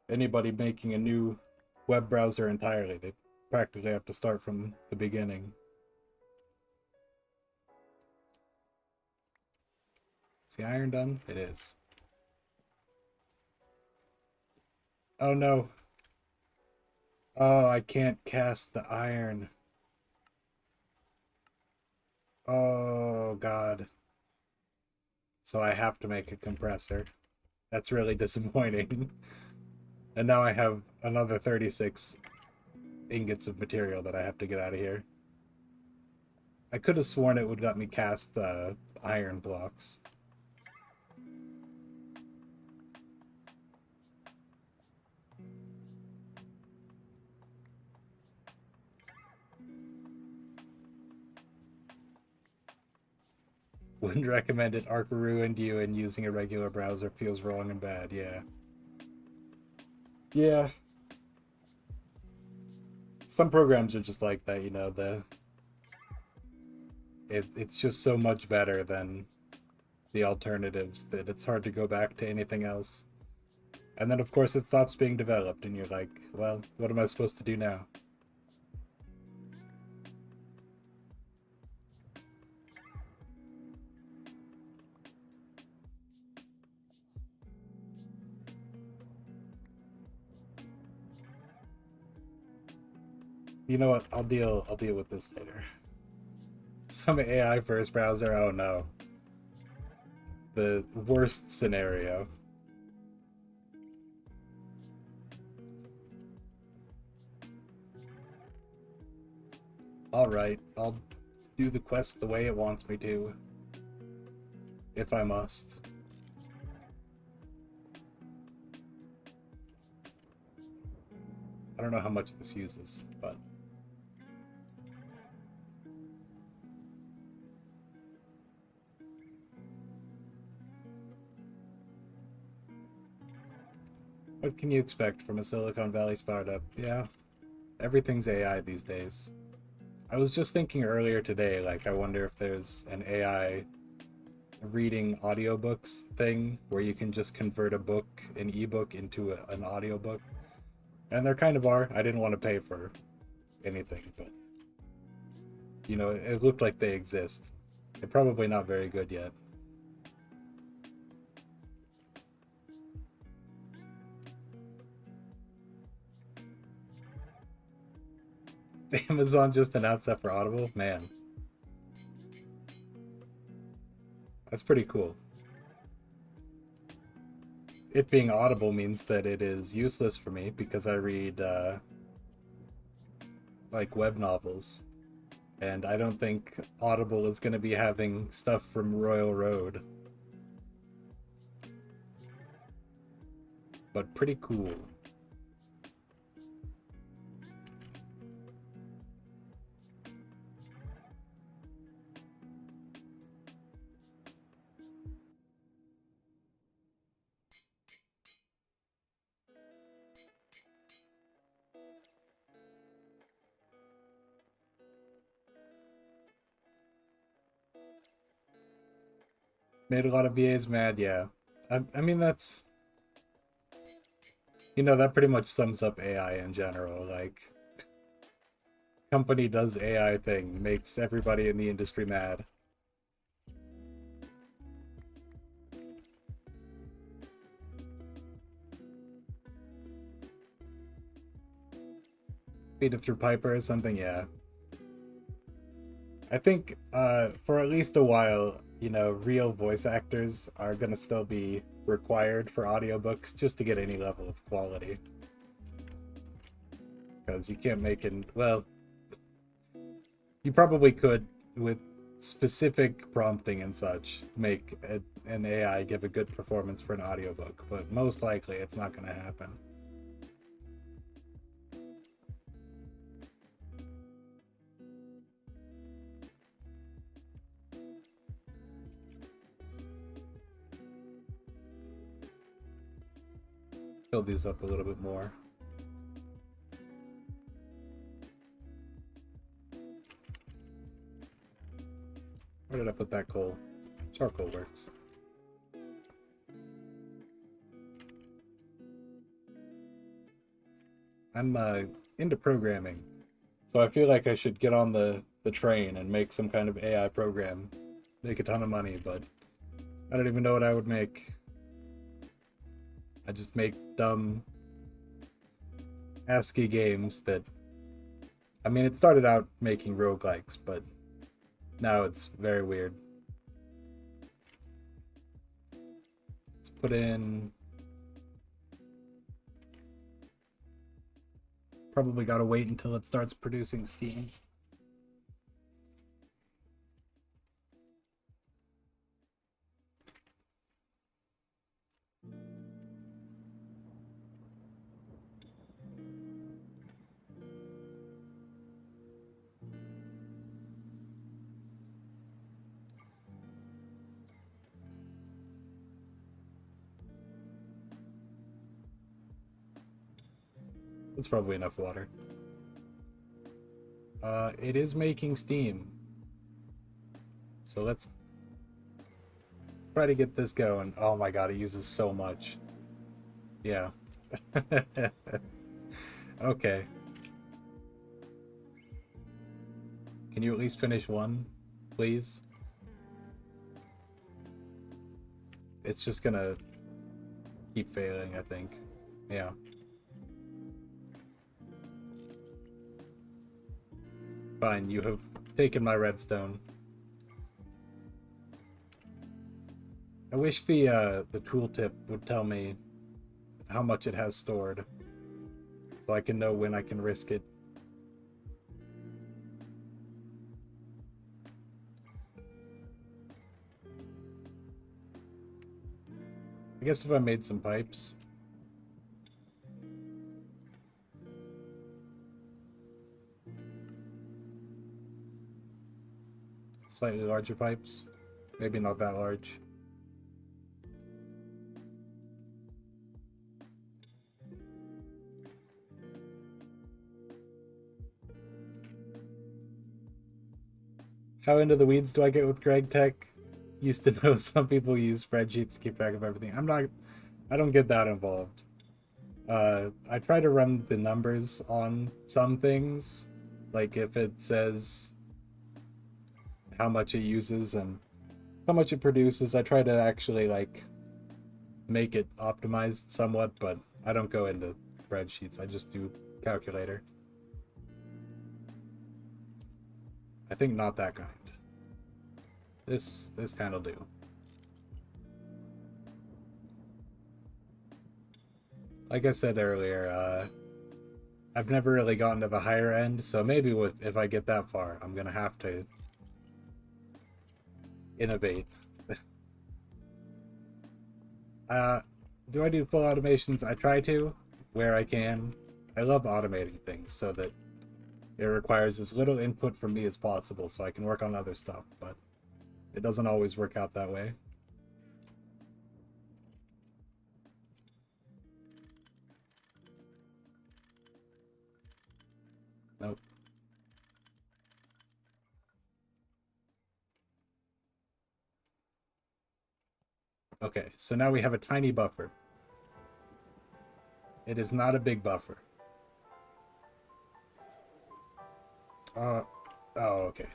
Anybody making a new web browser entirely, they practically have to start from the beginning. Is the iron done? It is. Oh no. Oh, I can't cast the iron. Oh god. So I have to make a compressor. That's really disappointing. And now I have another 36 ingots of material that I have to get out of here. I could have sworn it would let me cast iron blocks. Wouldn't recommend it. Arc ruined you, and using a regular browser feels wrong and bad. Yeah. Yeah. Some programs are just like that, you know, it's just so much better than the alternatives that it's hard to go back to anything else. And then of course it stops being developed and you're like, well, what am I supposed to do now? You know what? I'll deal with this later. Some AI first browser, oh no. The worst scenario. Alright, I'll do the quest the way it wants me to. If I must. I don't know how much this uses, but... What can you expect from a Silicon Valley startup? Yeah, everything's AI these days. I was just thinking earlier today, like, I wonder if there's an AI reading audiobooks thing where you can just convert a book, an ebook, into an audiobook. And there kind of are. I didn't want to pay for anything, but you know, it looked like they exist. They're probably not very good yet. Amazon just announced that for Audible? Man. That's pretty cool. It being Audible means that it is useless for me because I read like web novels. And I don't think Audible is going to be having stuff from Royal Road. But pretty cool. Made a lot of VAs mad, yeah. I mean, that's... You know, that pretty much sums up AI in general. Like, company does AI thing, makes everybody in the industry mad. Beat it through Piper or something, yeah. I think for at least a while, you know, real voice actors are gonna still be required for audiobooks just to get any level of quality. Because you can't make it, well, you probably could with specific prompting and such make an AI give a good performance for an audiobook, but most likely it's not going to happen. Build these up a little bit more. Where did I put that coal? Charcoal works. I'm into programming, so I feel like I should get on the train and make some kind of AI program, make a ton of money, but I don't even know what I would make. I just make dumb ASCII games that... I mean, it started out making roguelikes, but now it's very weird. Let's put in... Probably gotta wait until it starts producing steam. That's probably enough water. It is making steam. So let's try to get this going. Oh my god, it uses so much. Yeah. Okay. Can you at least finish one, please? It's just gonna keep failing, I think. Yeah. Fine, you have taken my redstone. I wish the tooltip would tell me how much it has stored, so I can know when I can risk it. I guess if I made some pipes. Slightly larger pipes. Maybe not that large. How into the weeds do I get with Gregtech? Used to know some people use spreadsheets to keep track of everything. I don't get that involved. I try to run the numbers on some things. Like if it says how much it uses and how much it produces, I try to actually like make it optimized somewhat, but I don't go into spreadsheets. I just do calculator. I think not that kind. This kind will do. Like I said earlier, I've never really gotten to the higher end, so maybe if I get that far, I'm gonna have to innovate. uh, do I do full automations? I try to, where I can. I love automating things so that it requires as little input from me as possible so I can work on other stuff, but it doesn't always work out that way. Nope. Okay, so now we have a tiny buffer. It is not a big buffer. Oh, okay.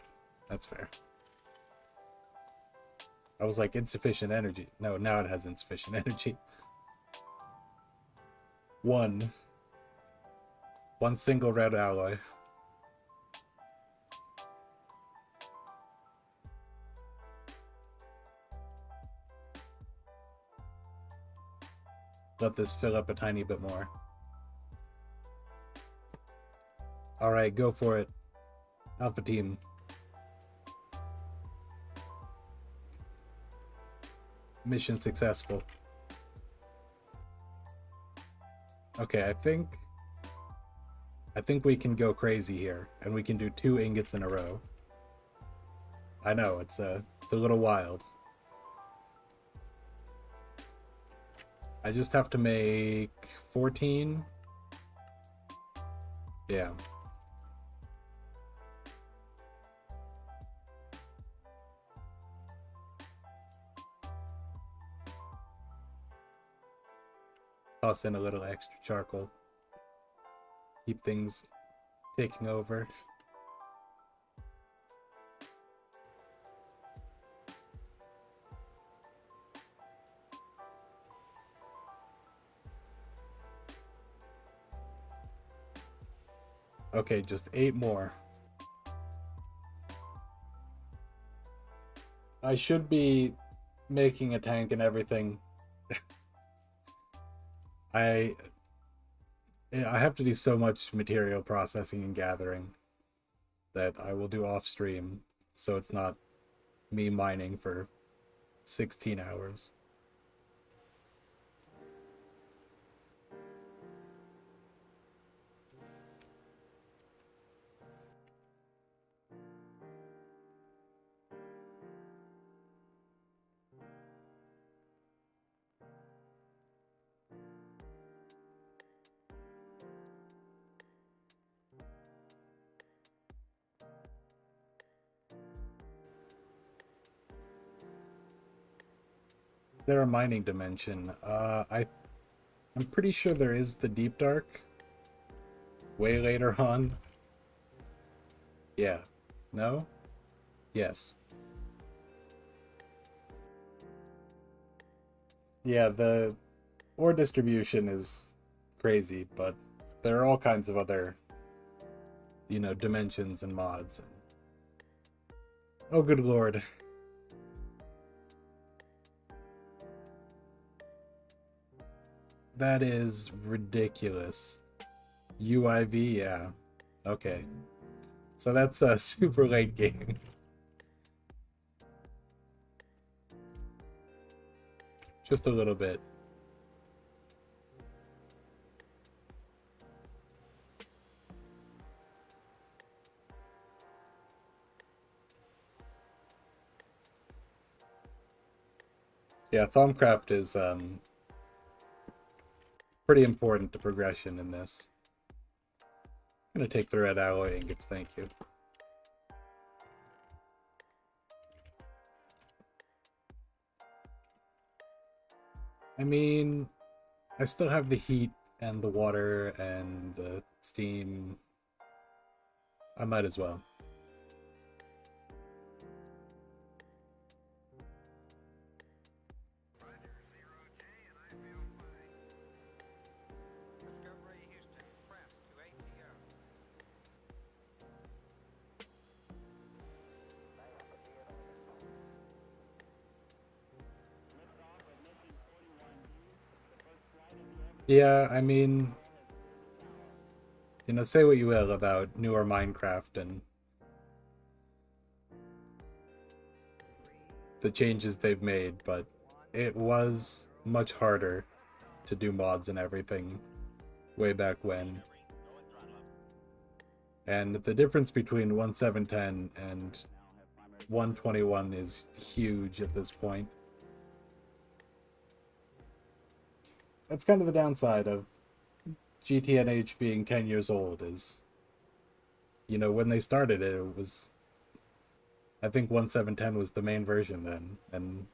That's fair. I was like, insufficient energy. No, now it has insufficient energy. One single red alloy. Let this fill up a tiny bit more. Alright, go for it. Alpha team. Mission successful. Okay, I think we can go crazy here, and we can do 2 ingots in a row. I know, it's a little wild. I just have to make 14. Yeah. Toss in a little extra charcoal. Keep things taking over. Okay, just 8 more. I should be making a tank and everything. I have to do so much material processing and gathering that I will do off stream, so it's not me mining for 16 hours. There a mining dimension? I'm pretty sure there is the deep dark. Way later on. Yeah. No? Yes. Yeah, the ore distribution is crazy, but there are all kinds of other, dimensions and mods. Oh, good lord. That is ridiculous. UIV, yeah. Okay. So that's a super late game. Just a little bit. Yeah, Thaumcraft is pretty important to progression in this. I'm gonna take the red alloy ingots, thank you. I mean, I still have the heat and the water and the steam. I might as well. Yeah, I mean, You know, say what you will about newer Minecraft and the changes they've made, but it was much harder to do mods and everything way back when. And the difference between 1.7.10 and 1.21 is huge at this point. That's kind of the downside of GTNH being 10 years old is, you know, when they started it, it was, I think 1.7.10 was the main version then, and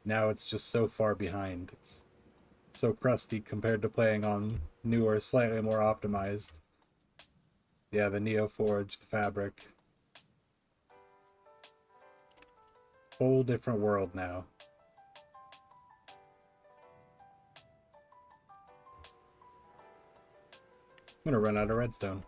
now it's just so far behind. It's so crusty compared to playing on newer, slightly more optimized. Yeah, the Neoforge, the Fabric. Whole different world now. I'm gonna run out of redstone.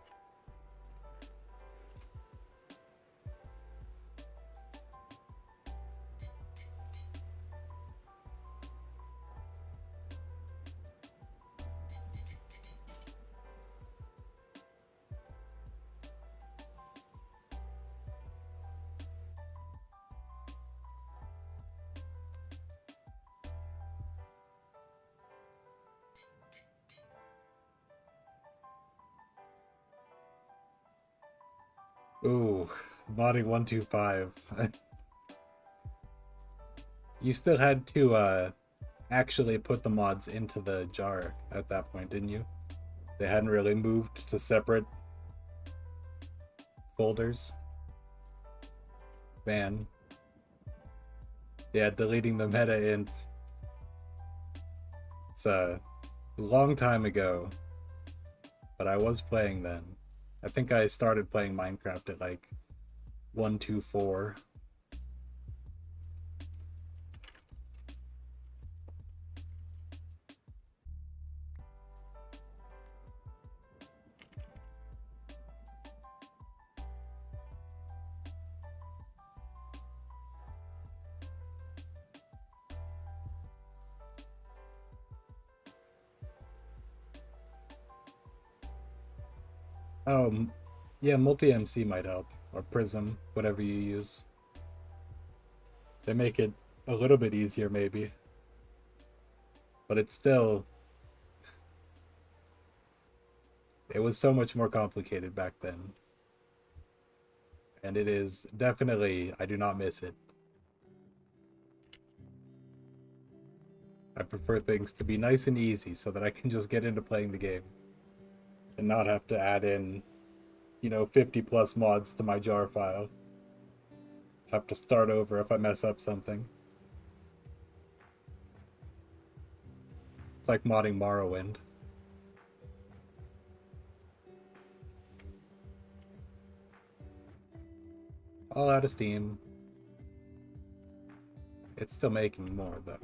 Ooh, modding 1.2.5. You still had to actually put the mods into the jar at that point, didn't you? They hadn't really moved to separate folders. Man. Yeah, deleting the meta inf. It's a long time ago, but I was playing then. I think I started playing Minecraft at like 1.2.4. Oh, yeah, multi-MC might help. Or Prism, whatever you use. They make it a little bit easier, maybe. But it's still... It was so much more complicated back then. And it is definitely... I do not miss it. I prefer things to be nice and easy so that I can just get into playing the game. And not have to add in, you know, 50 plus mods to my jar file. Have to start over if I mess up something. It's like modding Morrowind. All out of steam. It's still making more though.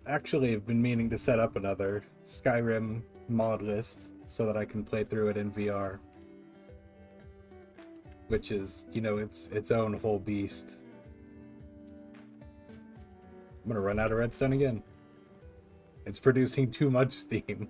Actually, I've been meaning to set up another Skyrim mod list so that I can play through it in VR. Which is, you know, its own whole beast. I'm gonna run out of redstone again. It's producing too much steam.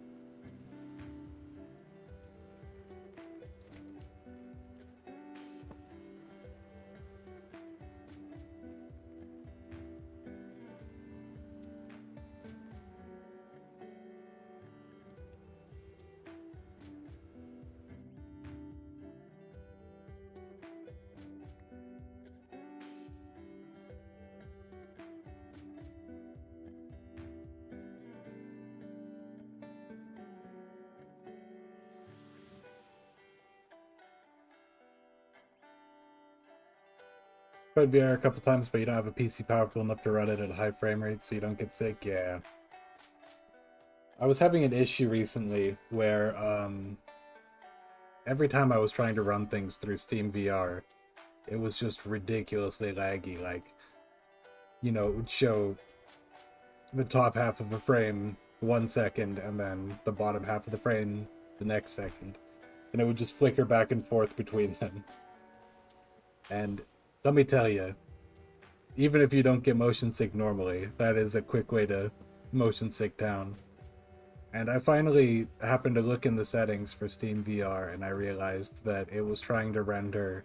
Tried VR a couple times, but you don't have a PC powerful enough to run it at a high frame rate, so you don't get sick. Yeah. I was having an issue recently where every time I was trying to run things through Steam VR, it was just ridiculously laggy. Like, you know, it would show the top half of a frame 1 second and then the bottom half of the frame the next second, and it would just flicker back and forth between them. And let me tell you, even if you don't get motion sick normally, that is a quick way to motion sick down. And I finally happened to look in the settings for Steam VR, and I realized that it was trying to render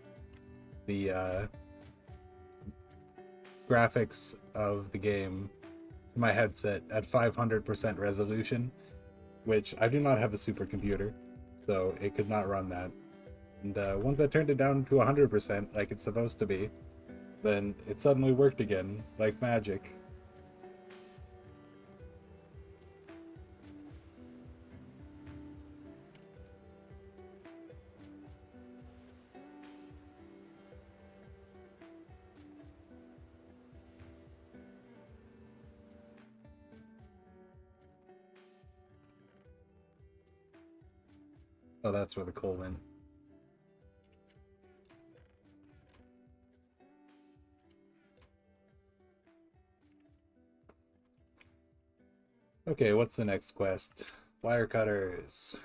the graphics of the game to my headset at 500% resolution, which I do not have a supercomputer, so it could not run that. And once I turned it down to 100% like it's supposed to be, then it suddenly worked again, like magic. Oh, that's where the coal went. Okay, what's the next quest? Wire cutters.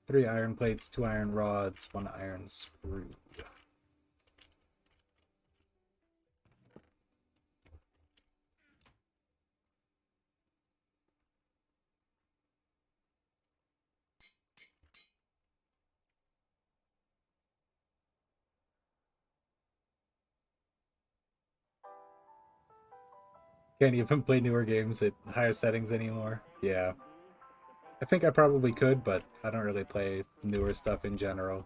3 iron plates, 2 iron rods, 1 iron screw. Can't even play newer games at higher settings anymore. Yeah. I think I probably could, but I don't really play newer stuff in general.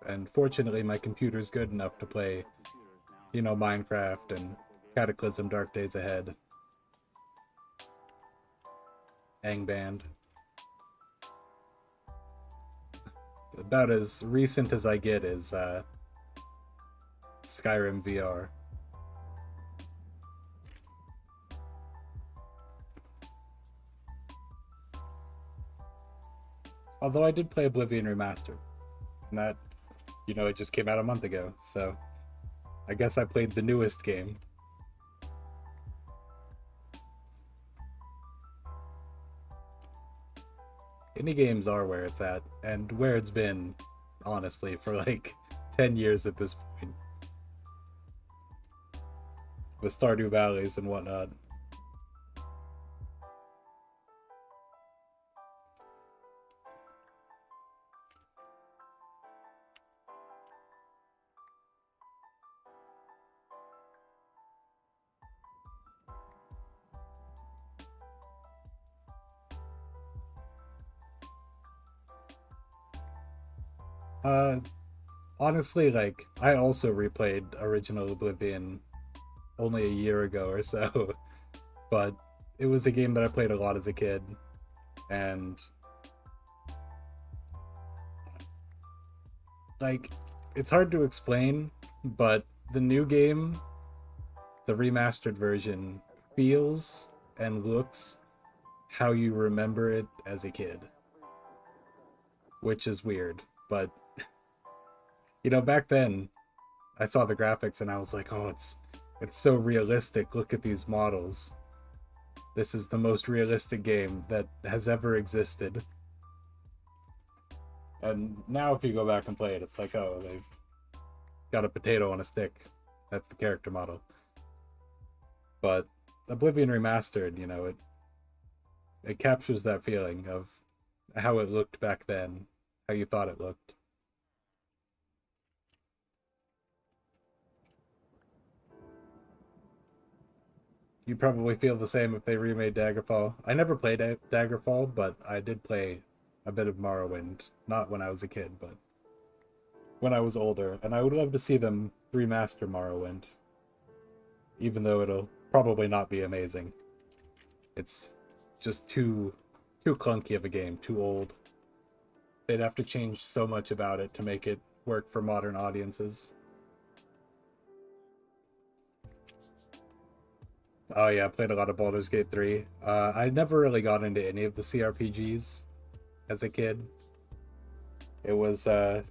And fortunately, my computer's good enough to play, you know, Minecraft and Cataclysm Dark Days Ahead. Angband. About as recent as I get is Skyrim VR. Although I did play Oblivion Remastered. And that, you know, it just came out a month ago, so I guess I played the newest game. Indie games are where it's at, and where it's been, honestly, for like 10 years at this point. With Stardew Valleys and whatnot. Uh, Honestly, like, I also replayed original Oblivion only a year ago or so, but it was a game that I played a lot as a kid, and like, it's hard to explain, but the new game, the remastered version, feels and looks how you remember it as a kid, which is weird, but you know, back then I saw the graphics and I was like, oh, it's so realistic. Look at these models. This is the most realistic game that has ever existed. And now if you go back and play it, it's like, oh, they've got a potato on a stick. That's the character model. But Oblivion Remastered, you know, it captures that feeling of how it looked back then, how you thought it looked. You probably feel the same if they remade Daggerfall. I never played Daggerfall, but I did play a bit of Morrowind. Not when I was a kid, but when I was older. And I would love to see them remaster Morrowind. Even though it'll probably not be amazing. It's just too clunky of a game, too old. They'd have to change so much about it to make it work for modern audiences. Oh yeah, I played a lot of Baldur's Gate 3. I never really got into any of the CRPGs as a kid. It was a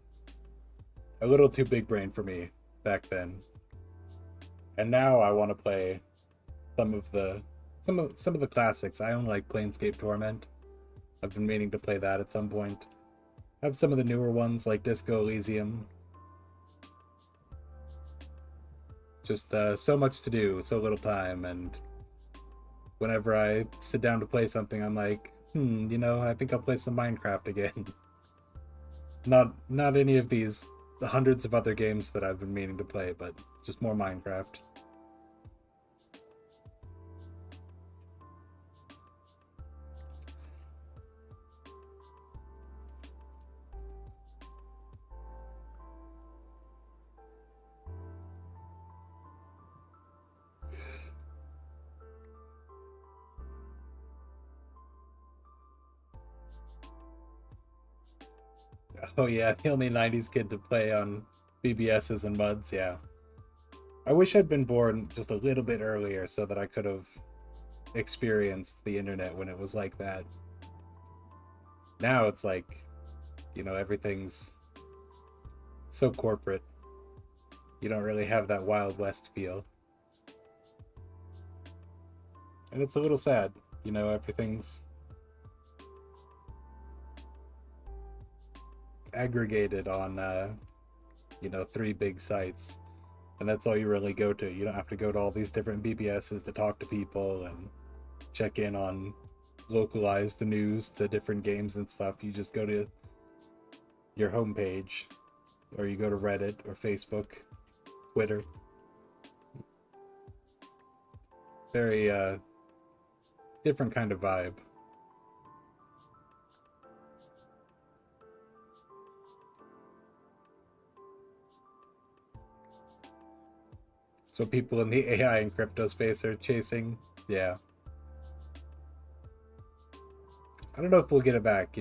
little too big brain for me back then. And now I want to play some of the classics. I own like Planescape Torment. I've been meaning to play that at some point. I have some of the newer ones like Disco Elysium. Just so much to do, so little time, and whenever I sit down to play something, I'm like, I think I'll play some Minecraft again. Not any of the hundreds of other games that I've been meaning to play, but just more Minecraft. Oh yeah, the only 90s kid to play on BBSs and MUDs, yeah. I wish I'd been born just a little bit earlier so that I could have experienced the internet when it was like that. Now it's like, everything's so corporate. You don't really have that Wild West feel. And it's a little sad, everything's aggregated on 3 big sites, and that's all you really go to. You don't have to go to all these different BBSs to talk to people and check in on localized news to different games and stuff. You just go to your homepage, or you go to Reddit or Facebook, Twitter. Very different kind of vibe. So people in the AI and crypto space are chasing. Yeah. I don't know if we'll get it back,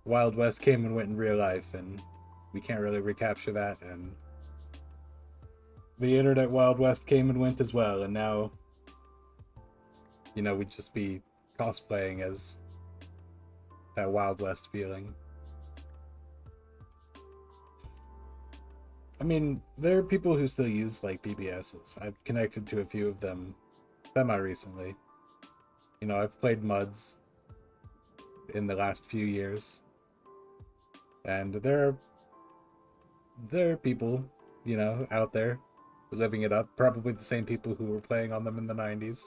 Wild West came and went in real life, and we can't really recapture that, and the internet Wild West came and went as well, and now, we'd just be cosplaying as that Wild West feeling. I mean, there are people who still use like BBSs. I've connected to a few of them semi-recently. I've played MUDs in the last few years. And there are people, out there living it up. Probably the same people who were playing on them in the 90s.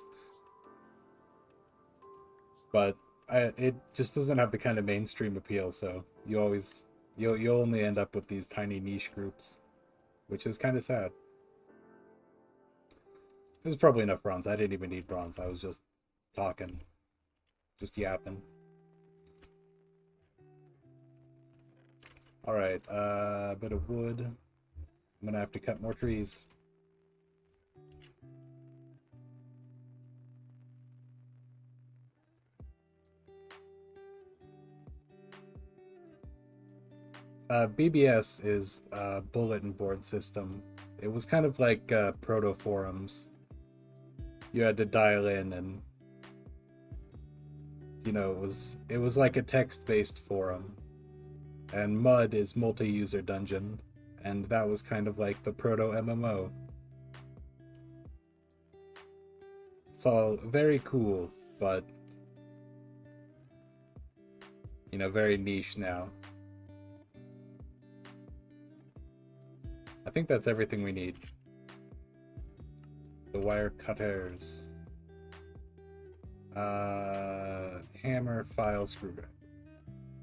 But it just doesn't have the kind of mainstream appeal, so you'll only end up with these tiny niche groups, which is kind of sad. There's probably enough bronze. I didn't even need bronze. I was just talking, just yapping. Alright, a bit of wood. I'm gonna have to cut more trees. BBS is a bulletin board system. It was kind of like proto forums. You had to dial in, and it was like a text-based forum. And MUD is multi-user dungeon, and that was kind of like the proto MMO. It's all very cool, but very niche now. I think that's everything we need. The wire cutters. Hammer, file, screwdriver.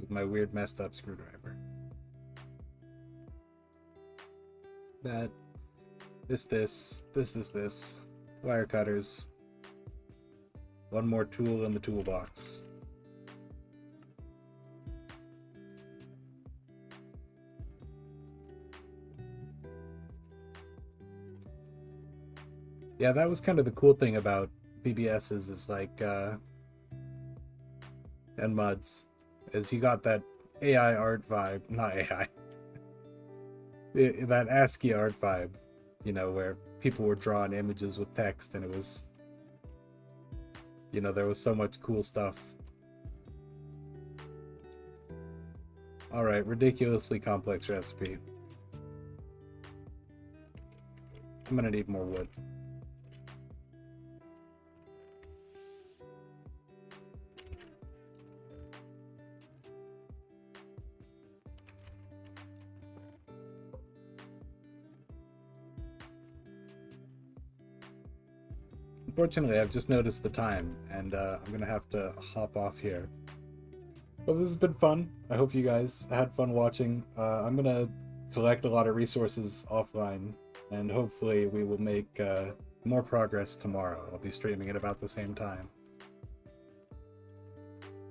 With my weird messed up screwdriver. That. This. Wire cutters. One more tool in the toolbox. Yeah, that was kind of the cool thing about BBSs is like, and MUDs, is you got that AI art vibe, not AI, that ASCII art vibe, where people were drawing images with text, and it was, there was so much cool stuff. Alright, ridiculously complex recipe. I'm gonna need more wood. Unfortunately, I've just noticed the time, and I'm gonna have to hop off here. But this has been fun. I hope you guys had fun watching. I'm gonna collect a lot of resources offline, and hopefully we will make more progress tomorrow. I'll be streaming at about the same time.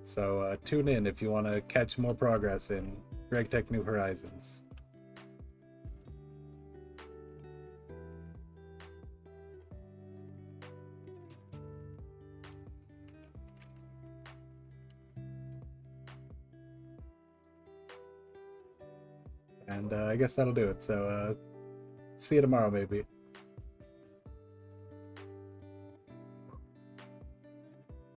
So tune in if you want to catch more progress in Gregtech New Horizons. And I guess that'll do it. So see you tomorrow, maybe.